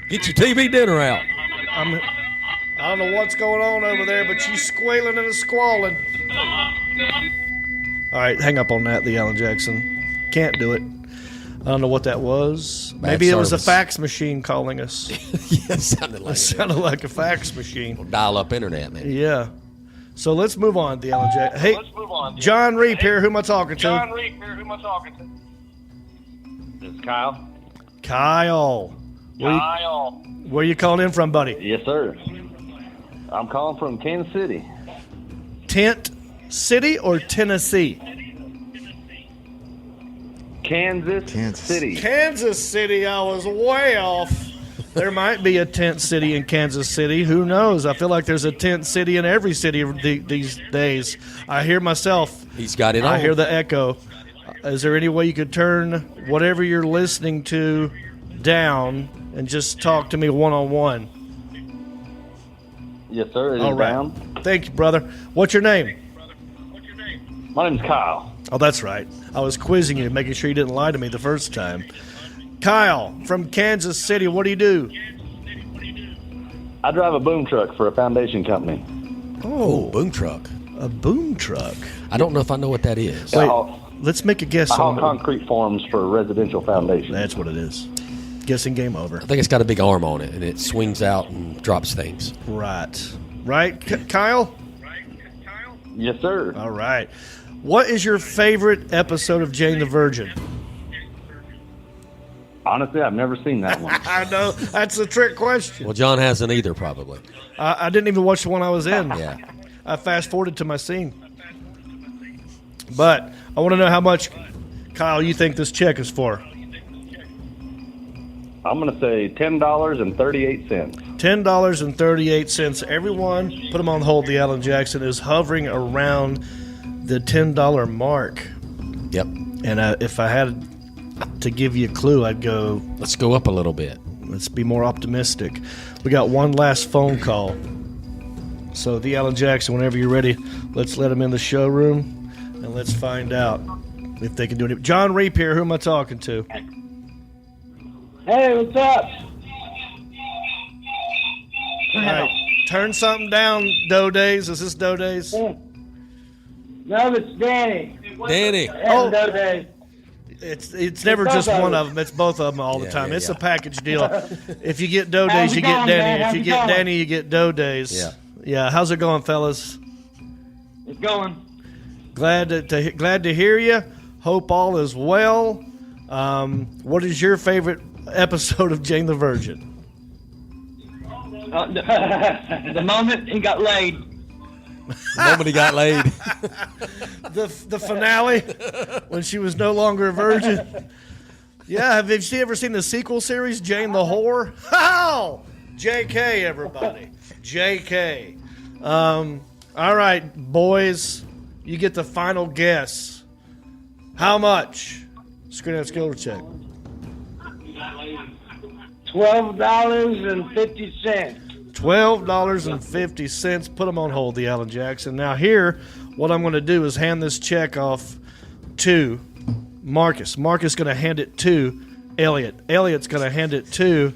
Get your TV dinner out. I don't know what's going on over there, but she's squealing and squalling. All right, hang up on that, the Alan Jackson. Can't do it. I don't know what that was. Maybe it was a fax machine calling us. Yeah, it sounded like It sounded like a fax machine. dial-up internet, man. Yeah. So let's move on, the Alan Jackson. Hey, John Reap here. Who am I talking to? This is Kyle. Kyle. Where you calling in from, buddy? Yes, sir. I'm calling from Kansas City. Tent City or Tennessee? Kansas City. Kansas City. I was way off. There might be a tent city in Kansas City. Who knows? I feel like there's a tent city in every city these days. I hear myself. He's got it on. I hear the echo. Is there any way you could turn whatever you're listening to down and just talk to me one-on-one? Yes, sir. It is All right. down. Thank you, brother. What's your name? My name's Kyle. Oh, that's right. I was quizzing you, making sure you didn't lie to me the first time. Kyle, from Kansas City, what do you do? I drive a boom truck for a foundation company. Oh, Boom truck. a boom truck. I don't know if I know what that is. Wait, I haul let's make a guess. I haul on it. concrete forms for a residential foundation. That's what it is. Guessing game over. I think it's got a big arm on it, and it swings out and drops things. Right. Right, Kyle? Yes, sir. All right. What is your favorite episode of Jane the Virgin? Honestly, I've never seen that one. I know. That's a trick question. Well, John hasn't either, probably. I didn't even watch the one I was in. Yeah. I fast-forwarded to my scene. But I want to know how much, Kyle, you think this check is for. I'm going to say $10.38. $10.38. Everyone, put them on hold. The Alan Jackson is hovering around the $10 mark. Yep. And if I had to give you a clue, I'd go, Let's go up a little bit. let's be more optimistic. We got one last phone call. So, the Alan Jackson, whenever you're ready, let's let him in the showroom and let's find out if they can do it. John Reap here. Who am I talking to? Hey, what's up? All right. Turn something down, Doe Days. Is this Doe Days? No, it's Danny. Danny. Oh. Doe Days. It's never It's just both of one them. of them. It's both of them all the Yeah, time. yeah, It's yeah. a package deal. If you get Doe How's Days, it you get going, Danny. man? If How's you it get going? Danny, you get Doe Days. Yeah. Yeah. How's it going, fellas? It's going. Glad to hear you. Hope all is well. What is your favorite episode of Jane the Virgin? The moment he got laid. The moment he got laid. The finale when she was no longer a virgin. Yeah, have you ever seen the sequel series, Jane the Whore? How? JK, everybody. JK. All right, boys, you get the final guess. How much? Screen that skill check. $12.50. $12.50. Put them on hold, the Alan Jackson. Now here, what I'm going to do is hand this check off to Marcus. Marcus is going to hand it to Elliot. Elliot's going to hand it to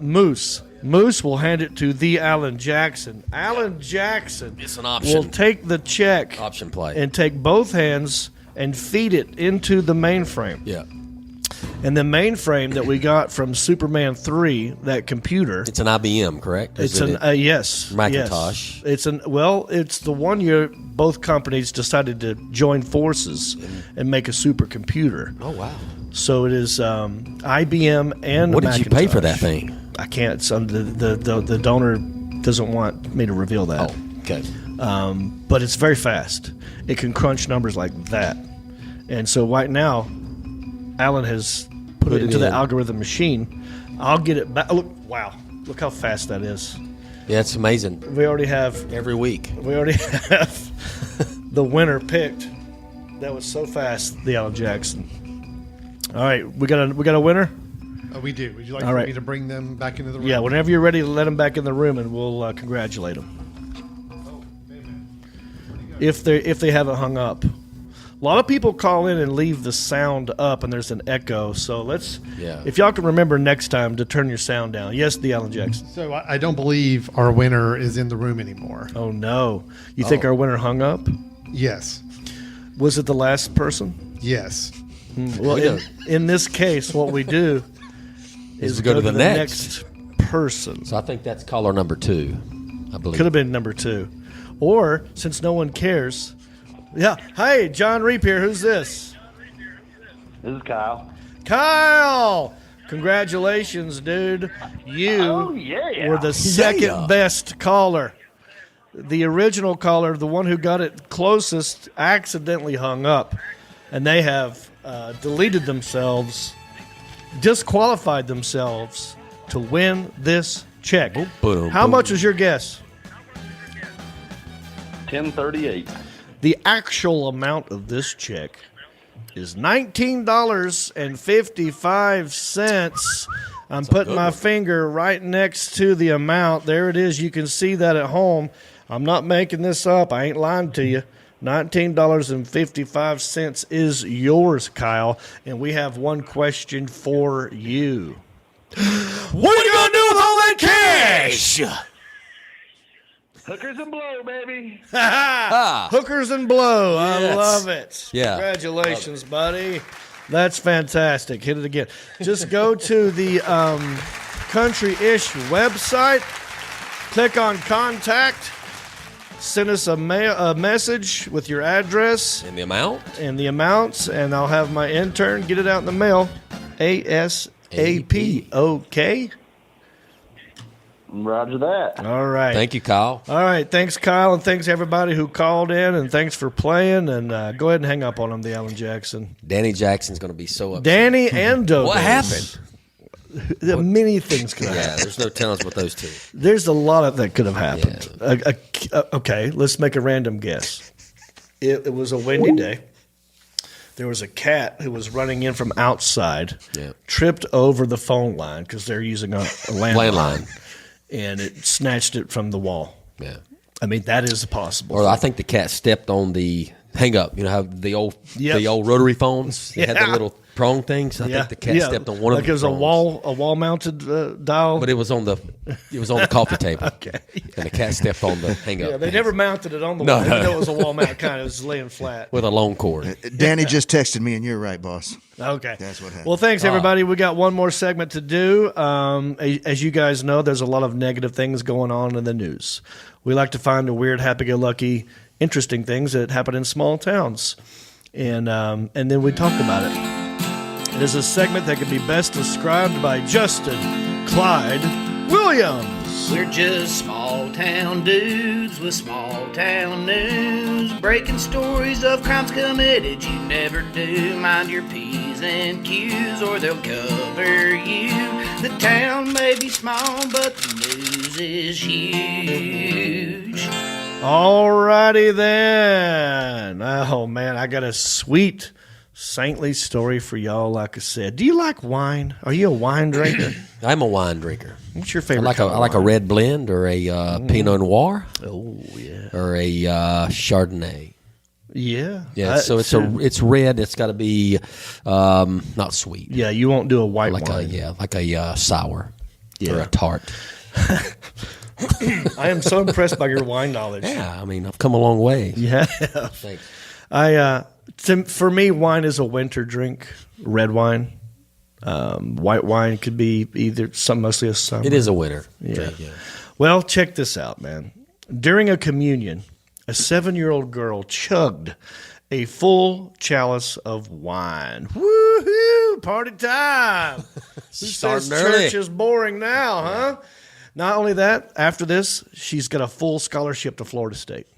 Moose. Moose will hand it to the Alan Jackson. Alan Jackson It's an option. will take the check Option play. and take both hands and feed it into the mainframe. Yeah. And the mainframe that we got from Superman 3, that computer. It's an IBM, correct? It's an yes, Macintosh. Yes. It's the one year both companies decided to join forces and make a supercomputer. Oh wow! So it is IBM and What did you pay for that Macintosh. thing? I can't. The donor doesn't want me to reveal that. Oh, okay. But it's very fast. It can crunch numbers like that. And so right now, Alan has put it into the algorithm machine. I'll get it back. Look, wow. Look how fast that is. Yeah, it's amazing. We already have Every week. the winner picked. That was so fast, the Alan Jackson. All right, we got a winner? We do. Would you like All for right. me to bring them back into the room? Yeah, whenever you're ready, let them back in the room, and we'll congratulate them. If they haven't hung up. A lot of people call in and leave the sound up, and there's an echo. So if y'all can remember next time to turn your sound down. Yes, the Alan Jackson. So I don't believe our winner is in the room anymore. Oh, no. You think our winner hung up? Yes. Was it the last person? Yes. Well, in this case, what we do is we go to the next person. So I think that's caller number 2, I believe. Could have been number 2. Or, since no one cares... Yeah. Hey, John Reap here. Who's this? This is Kyle. Kyle! Congratulations, dude. You were the second best caller. The original caller, the one who got it closest, accidentally hung up. And they have deleted themselves, disqualified themselves to win this check. How much was your guess? $10.38. The actual amount of this check is $19.55. I'm putting my finger right next to the amount. There it is. You can see that at home. I'm not making this up. I ain't lying to you. $19.55 is yours, Kyle. And we have one question for you. What are you going to do with all that cash? Hookers and blow, baby. Hookers and blow. I love it. Yeah. Congratulations, buddy. That's fantastic. Hit it again. Just go to the Country-ish website. Click on contact. Send us a message with your address. And the amount? And the amounts. And I'll have my intern get it out in the mail. ASAP. Okay? Roger that. All right. Thank you, Kyle. All right. Thanks, Kyle, and thanks everybody who called in, and thanks for playing. And go ahead and hang up on him, the Alan Jackson. Danny Jackson's going to be so upset. Danny and Dope. What happened? Many things could have happened. There's no telling with those two. There's a lot that could have happened. Okay, let's make a random guess. It was a windy day. There was a cat who was running in from outside, tripped over the phone line because they're using a landline. And it snatched it from the wall. Yeah. I mean, that is possible. Or I think the cat stepped on the hang up. You know how the old rotary phones they had the little prong things. I think the cat stepped on one of them. Like it was a wall mounted dial. But it was on the coffee table. Okay. And the cat stepped on the hang up. Yeah, they never mounted it on the wall. No. It was a wall mount kind of. It was laying flat. With a long cord. Danny just texted me, and you're right, boss. Okay. That's what happened. Well, thanks, everybody. We got one more segment to do. As you guys know, there's a lot of negative things going on in the news. We like to find the weird, happy-go-lucky, interesting things that happen in small towns. And then we talk about it. It is a segment that can be best described by Justin Clyde Williams. We're just small town dudes with small town news, breaking stories of crimes committed you never do. Mind your P's and Q's or they'll cover you. The town may be small, but the news is huge. Alrighty then. Oh man, I got a sweet saintly story for y'all. Like I said, do you like wine? Are you a wine drinker? I'm a wine drinker. What's your favorite? I like a red blend or a Pinot Noir. Oh yeah. Or a Chardonnay. Yeah. Yeah, so it's red. It's got to be not sweet. Yeah, you won't do a white like wine. like a sour or a tart. I am so impressed by your wine knowledge. Yeah, I mean, I've come a long way. Yeah. Thanks. For me, wine is a winter drink. Red wine. White wine could be mostly a summer. It is a winter drink, yeah. Well, check this out, man. During a communion, a 7-year-old girl chugged a full chalice of wine. Woohoo! Party time! Who says church is boring now, huh? Not only that, after this, she's got a full scholarship to Florida State.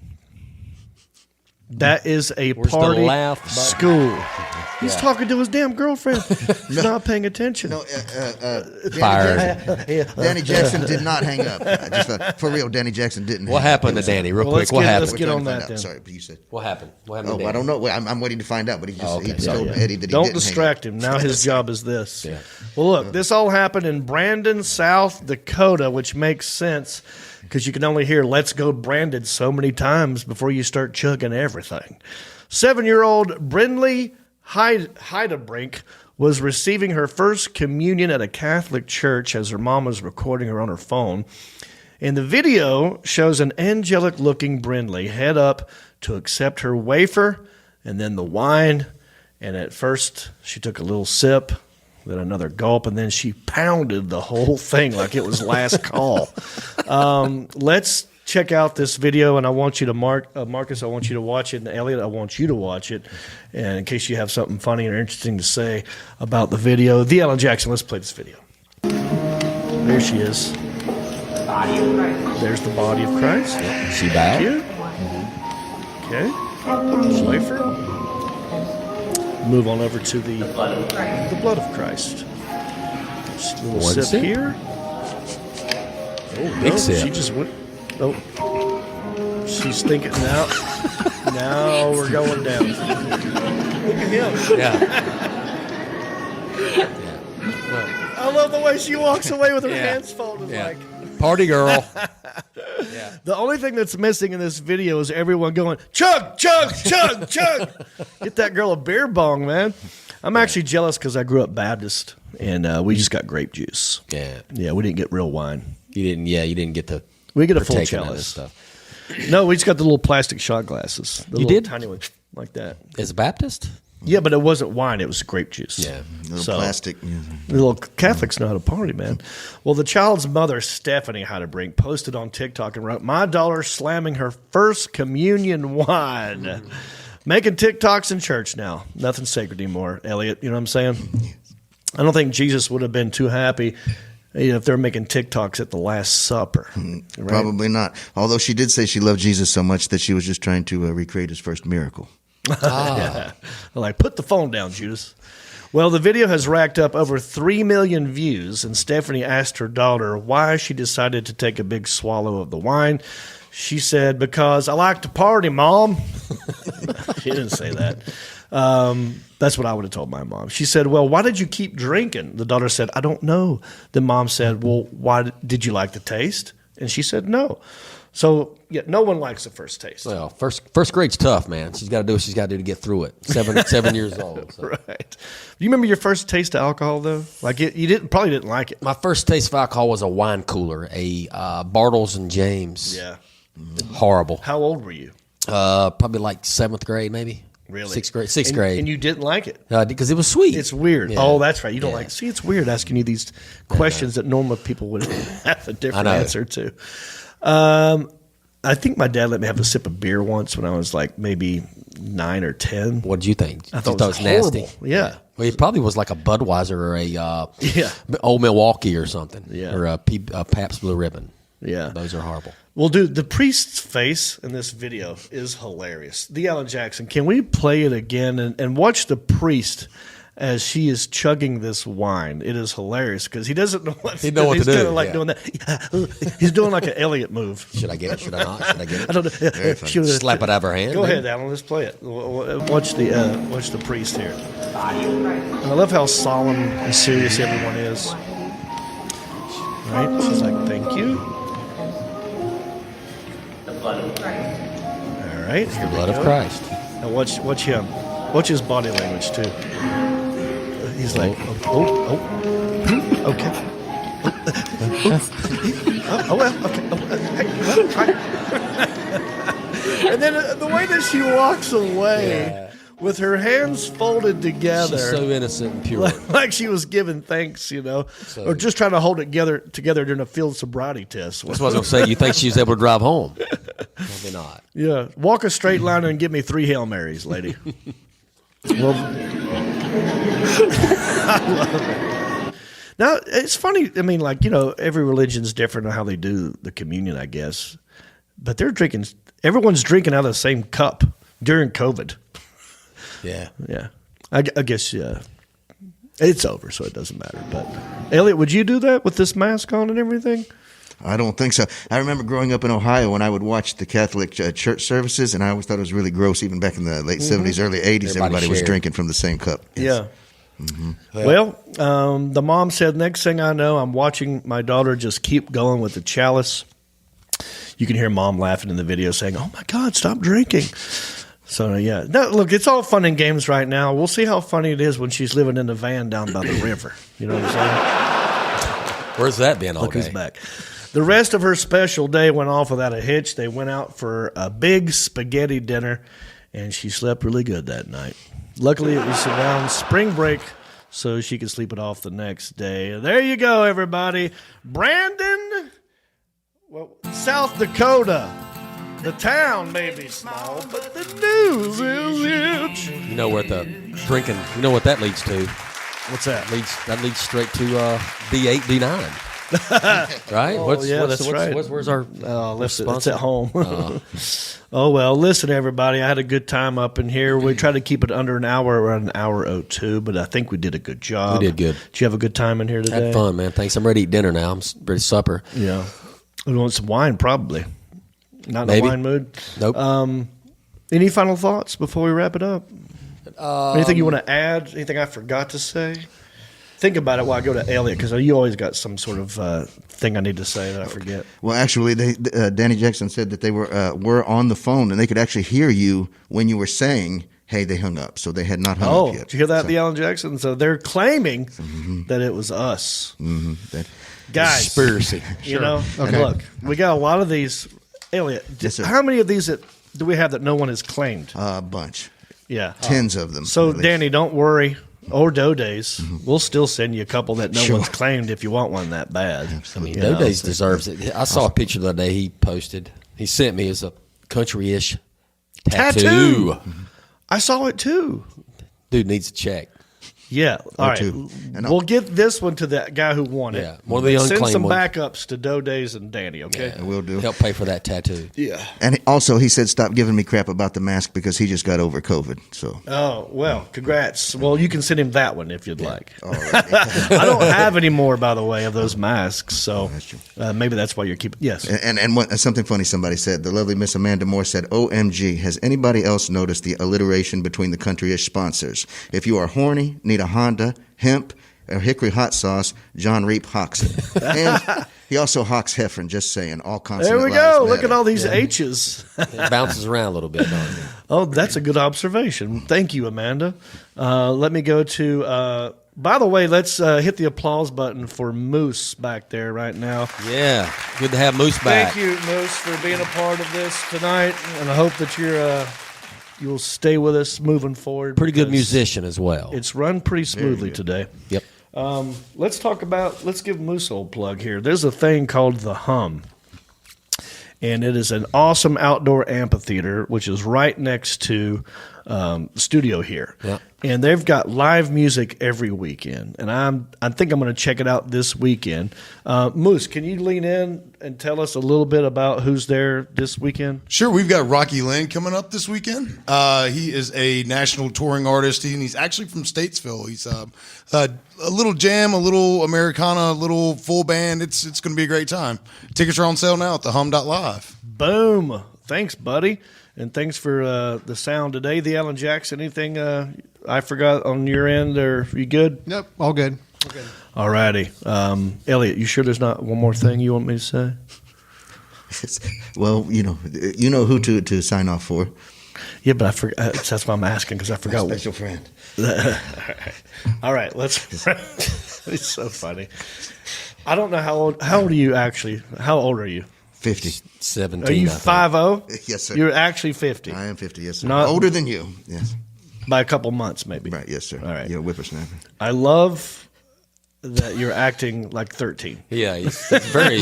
That is a party school. He's talking to his damn girlfriend. He's not paying attention. No, Danny Jackson did not hang up. For real, Danny Jackson didn't. What happened to Danny? Real quick, what happened? Let's get on that then. Sorry, but you said. What happened? Oh, I don't know. I'm waiting to find out. But he just he told Eddie that he didn't. Don't distract him. Now his job is this. Yeah. Well, look, this all happened in Brandon, South Dakota, which makes sense. Because you can only hear "Let's Go Brandon" so many times before you start chugging everything. 7-year-old Brindley Heidebrink was receiving her first communion at a Catholic church as her mom was recording her on her phone. And the video shows an angelic-looking Brindley head up to accept her wafer and then the wine. And at first, she took a little sip, then another gulp, and then she pounded the whole thing like it was last call. Let's check out this video, and I want you to, Marcus, I want you to watch it, and Elliot, I want you to watch it, and in case you have something funny or interesting to say about the video. The Alan Jackson, let's play this video. There she is. There's the body of Christ. Yep. She bowed. Okay. Wafer. Move on over to the blood of Christ. Just a little sip here. Oh, big sip. She just went. Oh, she's thinking now. Now we're going down. Look at him. Yeah. I love the way she walks away with her hands folded like. Party girl. The only thing that's missing in this video is everyone going, chug, chug, chug, chug. Get that girl a beer bong, man. I'm actually jealous because I grew up Baptist, and we just got grape juice. Yeah. Yeah, we didn't get real wine. You didn't get the We get a full chalice. Stuff. No, we just got the little plastic shot glasses. The did? Tiny ones like that. As a Baptist? Yeah, but it wasn't wine. It was grape juice. Yeah. Little plastic. Yeah. The little Catholics know how to party, man. Well, the child's mother, Stephanie Heidebrink, posted on TikTok and wrote, "My daughter slamming her first communion wine." Making TikToks in church now. Nothing sacred anymore, Elliot. You know what I'm saying? I don't think Jesus would have been too happy if they're making TikToks at the Last Supper. Right? Probably not. Although she did say she loved Jesus so much that she was just trying to recreate his first miracle. Yeah. Like, put the phone down, Judas. Well, the video has racked up over 3 million views, and Stephanie asked her daughter why she decided to take a big swallow of the wine. She said, "Because I like to party, Mom." She didn't say that. That's what I would have told my mom. She said, "Well, why did you keep drinking?" The daughter said, "I don't know." The mom said, "Well, why did you like the taste?" And she said, "No." So, yeah, no one likes the first taste. Well, first grade's tough, man. She's got to do what she's got to do to get through it. 7 years old. So. Right. Do you remember your first taste of alcohol, though? Like, you probably didn't like it. My first taste of alcohol was a wine cooler, a Bartles and James. Yeah. Horrible. How old were you? Probably like 7th grade, maybe. Really? 6th grade. And you didn't like it? Because it was sweet. It's weird. Yeah. Oh, that's right. You don't like. See, it's weird asking you these questions that normal people would have a different answer to. I think my dad let me have a sip of beer once when I was like maybe 9 or 10. What did you think? I thought it was nasty. Yeah. Well, it probably was like a Budweiser or a Old Milwaukee or something. Yeah. Or a Pabst Blue Ribbon. Yeah. Those are horrible. Well, dude, the priest's face in this video is hilarious. The Alan Jackson, can we play it again and watch the priest as she is chugging this wine? It is hilarious because he doesn't know what to do. He's kind of like doing that. He's doing like an Elliot move. Should I get it? Should I not? Should I get it? I don't know. Slap it out of her hand. Go ahead, Alan. Let's play it. Watch the priest here. And I love how solemn and serious everyone is. Right? She's like, "Thank you." The blood of Christ. All right. The blood of Christ. Now watch him. Watch his body language too. He's like, okay. Well, okay. Hey, well, fine. And then the way that she walks away with her hands folded together. She's so innocent and pure. Like she was giving thanks, or just trying to hold it together during a field sobriety test. That's what I was going to say. You think she was able to drive home? Probably not. Yeah. Walk a straight line and give me 3 Hail Marys, lady. Well, I love it. Now, it's funny. I mean, every religion's different on how they do the communion, I guess. But everyone's drinking out of the same cup during COVID. Yeah. Yeah. I guess, it's over, so it doesn't matter. But, Elliot, would you do that with this mask on and everything? I don't think so. I remember growing up in Ohio when I would watch the Catholic church services, and I always thought it was really gross, even back in the late 70s, early 80s, everybody was drinking from the same cup. Yes. Yeah. Mm-hmm. Well, the mom said, next thing I know, I'm watching my daughter just keep going with the chalice. You can hear mom laughing in the video saying, oh, my God, stop drinking. So, yeah. No, look, it's all fun and games right now. We'll see how funny it is when she's living in the van down by the river. You know what I'm saying? Where's that been all Look day? who's back. The rest of her special day went off without a hitch. They went out for a big spaghetti dinner, and she slept really good that night. Luckily, it was around spring break, so she could sleep it off the next day. There you go, everybody. Brandon, South Dakota. The town may be small, but the news is huge. You know what that leads to? What's that? That leads straight to D8, D9. Right? Oh, that's right. Where's our listen, it's at home. Oh, well, listen, everybody. I had a good time up in here. We tried to keep it under an hour, around an hour 02, but I think we did a good job. We did good. Did you have a good time in here today? Had fun, man. Thanks. I'm ready to eat dinner now. I'm ready to supper. Yeah. We want some wine, probably. Not in Maybe. a wine mood? Nope. Any final thoughts before we wrap it up? Anything you want to add? Anything I forgot to say? Think about it while I go to Elliot, because you always got some sort of thing I need to say that I forget. Well, actually, Danny Jackson said that they were on the phone, and they could actually hear you when you were saying, hey, they hung up. So they had not hung up yet. Did you hear that, the Alan Jackson? So they're claiming that it was us. Mm-hmm. Guys. Conspiracy. You know? Okay. Look, we got a lot of these. Elliot, how many of these do we have that no one has claimed? A bunch. Yeah. Tens of them. So, Danny, don't worry. Or Doe Days. We'll still send you a couple that no one's claimed if you want one that bad. I mean, Doe Days deserves it. I saw a picture the other day he posted. He sent me as a country-ish tattoo. I saw it too. Dude needs a check. Yeah. All right. We'll get this one to that guy who won it. Yeah. One of the unclaimed Send some ones. backups to Doe Days and Danny, okay? Yeah, we'll do. Help pay for that tattoo. Yeah. And also, he said, stop giving me crap about the mask because he just got over COVID. So. Oh, well, congrats. Well, you can send him that one if you'd like. All right. I don't have any more, by the way, of those masks. So maybe that's why you're keeping. Yes. And something funny somebody said. The lovely Miss Amanda Moore said, OMG, has anybody else noticed the alliteration between the country-ish sponsors? If you are horny, need a Honda, hemp, or hickory hot sauce, John Reap hawks it. And he also hawks Heffron, just saying. All consonant There we go. Look at all these H's. It bounces around a little bit, don't it? Oh, that's a good observation. Thank you, Amanda. Let me go to, by the way, let's hit the applause button for Moose back there right now. Yeah. Good to have Moose back. Thank you, Moose, for being a part of this tonight. And I hope that you'll stay with us moving forward. Pretty good musician as well. It's run pretty smoothly today. Yep. Let's give Moose a little plug here. There's a thing called the Hum, and it is an awesome outdoor amphitheater, which is right next to the studio here. Yeah. And they've got live music every weekend, and I think I'm going to check it out this weekend. Moose, can you lean in and tell us a little bit about who's there this weekend? Sure. We've got Rocky Lynn coming up this weekend. He is a national touring artist, and he's actually from Statesville. He's a little jam, a little Americana, a little full band. It's going to be a great time. Tickets are on sale now at thehum.live. Boom. Thanks, buddy. And thanks for the sound today. The Alan Jackson, anything I forgot on your end, or you good? Nope, all good. All righty. Elliot, you sure there's not one more thing you want me to say? Well, you know who to sign off for. Yeah, but I forgot. That's why I'm asking, because I forgot. Special friend. All right, let's. It's so funny. I don't know how old are you actually? How old are you? 50. 17. Are you 50? Yes, sir. You're actually 50. I am 50, yes, sir. Not- Older than you, yes. By a couple months, maybe. Right, yes, sir. All right. You're a whippersnapper. I love that you're acting like 13. Yeah, he's very.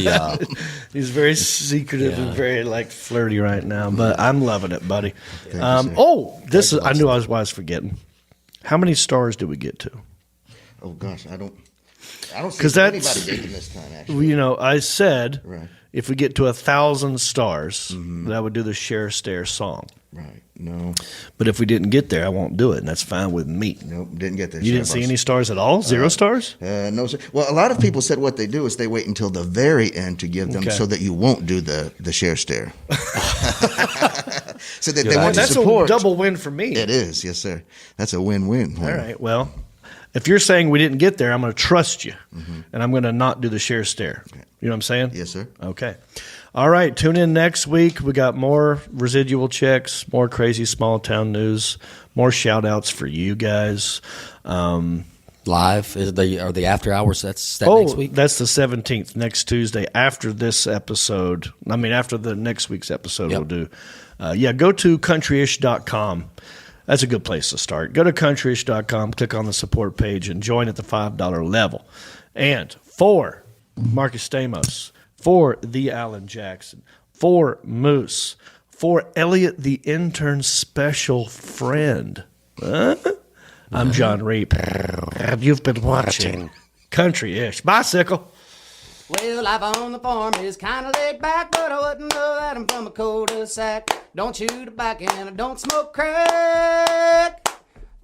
He's very secretive and very like flirty right now, but I'm loving it, buddy. you, sir. This is. I knew I was forgetting. How many stars did we get to? Oh, gosh, I don't see 'Cause anybody that's- dating this time, actually. Well, you know, I said Right. if we get to 1,000 stars, that I would do the Share Stare song. Right, no. But if we didn't get there, I won't do it, and that's fine with me. Nope, didn't get there. You didn't see any stars at all? Zero stars? No, sir. Well, a lot of people said what they do is they wait until the very end to give them Okay. so that you won't do the share stare. So that they Well, want to that's support. a double win for me. It is, yes, sir. That's a win-win. All right. Well, if you're saying we didn't get there, I'm going to trust you, and I'm going to not do the Share Stare. You know what I'm saying? Yes, sir. Okay. All right. Tune in next week. We got more residual checks, more crazy small town news, more shout outs for you guys. Live are the after hours? That's next week. That's the 17th, next Tuesday. After this episode, after the next week's episode, Yep. we'll do. Go to countryish.com. That's a good place to start. Go to countryish.com, click on the support page, and join at the $5 level. And for Marcus Stamos, for the Alan Jackson, for Moose, for Elliot the intern special friend. I'm John Reap. And you've been watching Country-ish. Bicycle. Well, life on the farm is kind of laid back, but I wouldn't know that I'm from a cul-de-sac. Don't chew tobacco and I don't smoke crack.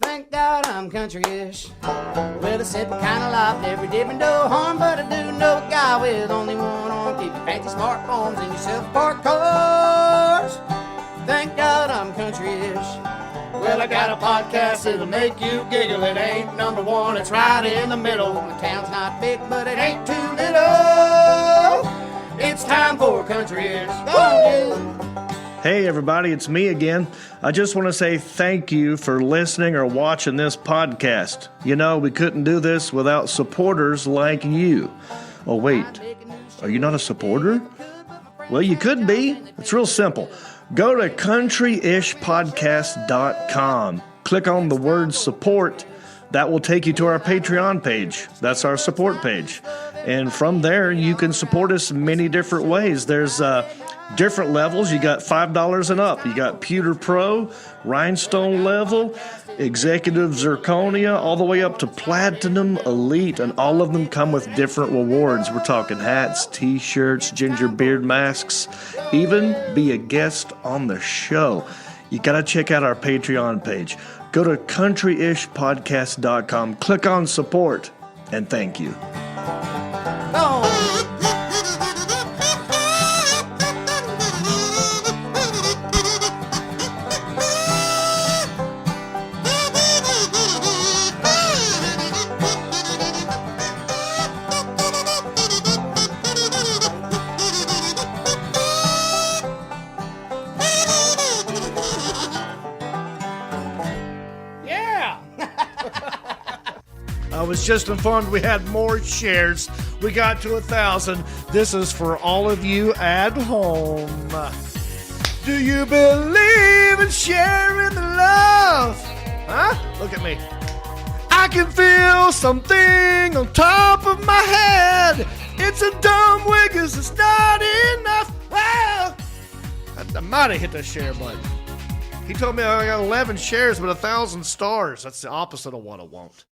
Thank God I'm country-ish. Well, it's simple kind of life, never did me no harm, but I do know a guy with only one arm. Keep your fancy smartphones and your self-parked cars. Thank God I'm country-ish. Well, I got a podcast that'll make you giggle. It ain't number one, it's right in the middle. The town's not big, but it ain't too little. It's time for country-ish. Go on, you. Hey, everybody, it's me again. I just want to say thank you for listening or watching this podcast. You know, we couldn't do this without supporters like you. Oh, wait, are you not a supporter? Well, you could be. It's real simple. Go to countryishpodcast.com. Click on the word support. That will take you to our Patreon page. That's our support page. And from there, you can support us many different ways. There's different levels. You got $5 and up. You got Pewter Pro, Rhinestone level, Executive Zirconia, all the way up to Platinum Elite. And all of them come with different rewards. We're talking hats, t-shirts, ginger beard masks, even be a guest on the show. You got to check out our Patreon page. Go to countryishpodcast.com, click on support, and thank you. I was just informed we had more shares. We got to 1,000. This is for all of you at home. Do you believe in sharing the love? Huh? Look at me. I can feel something on top of my head. It's a dumb wig, 'cause it's not enough. Well, I might have hit the share button. He told me I got 11 shares with 1,000 stars. That's the opposite of what I want.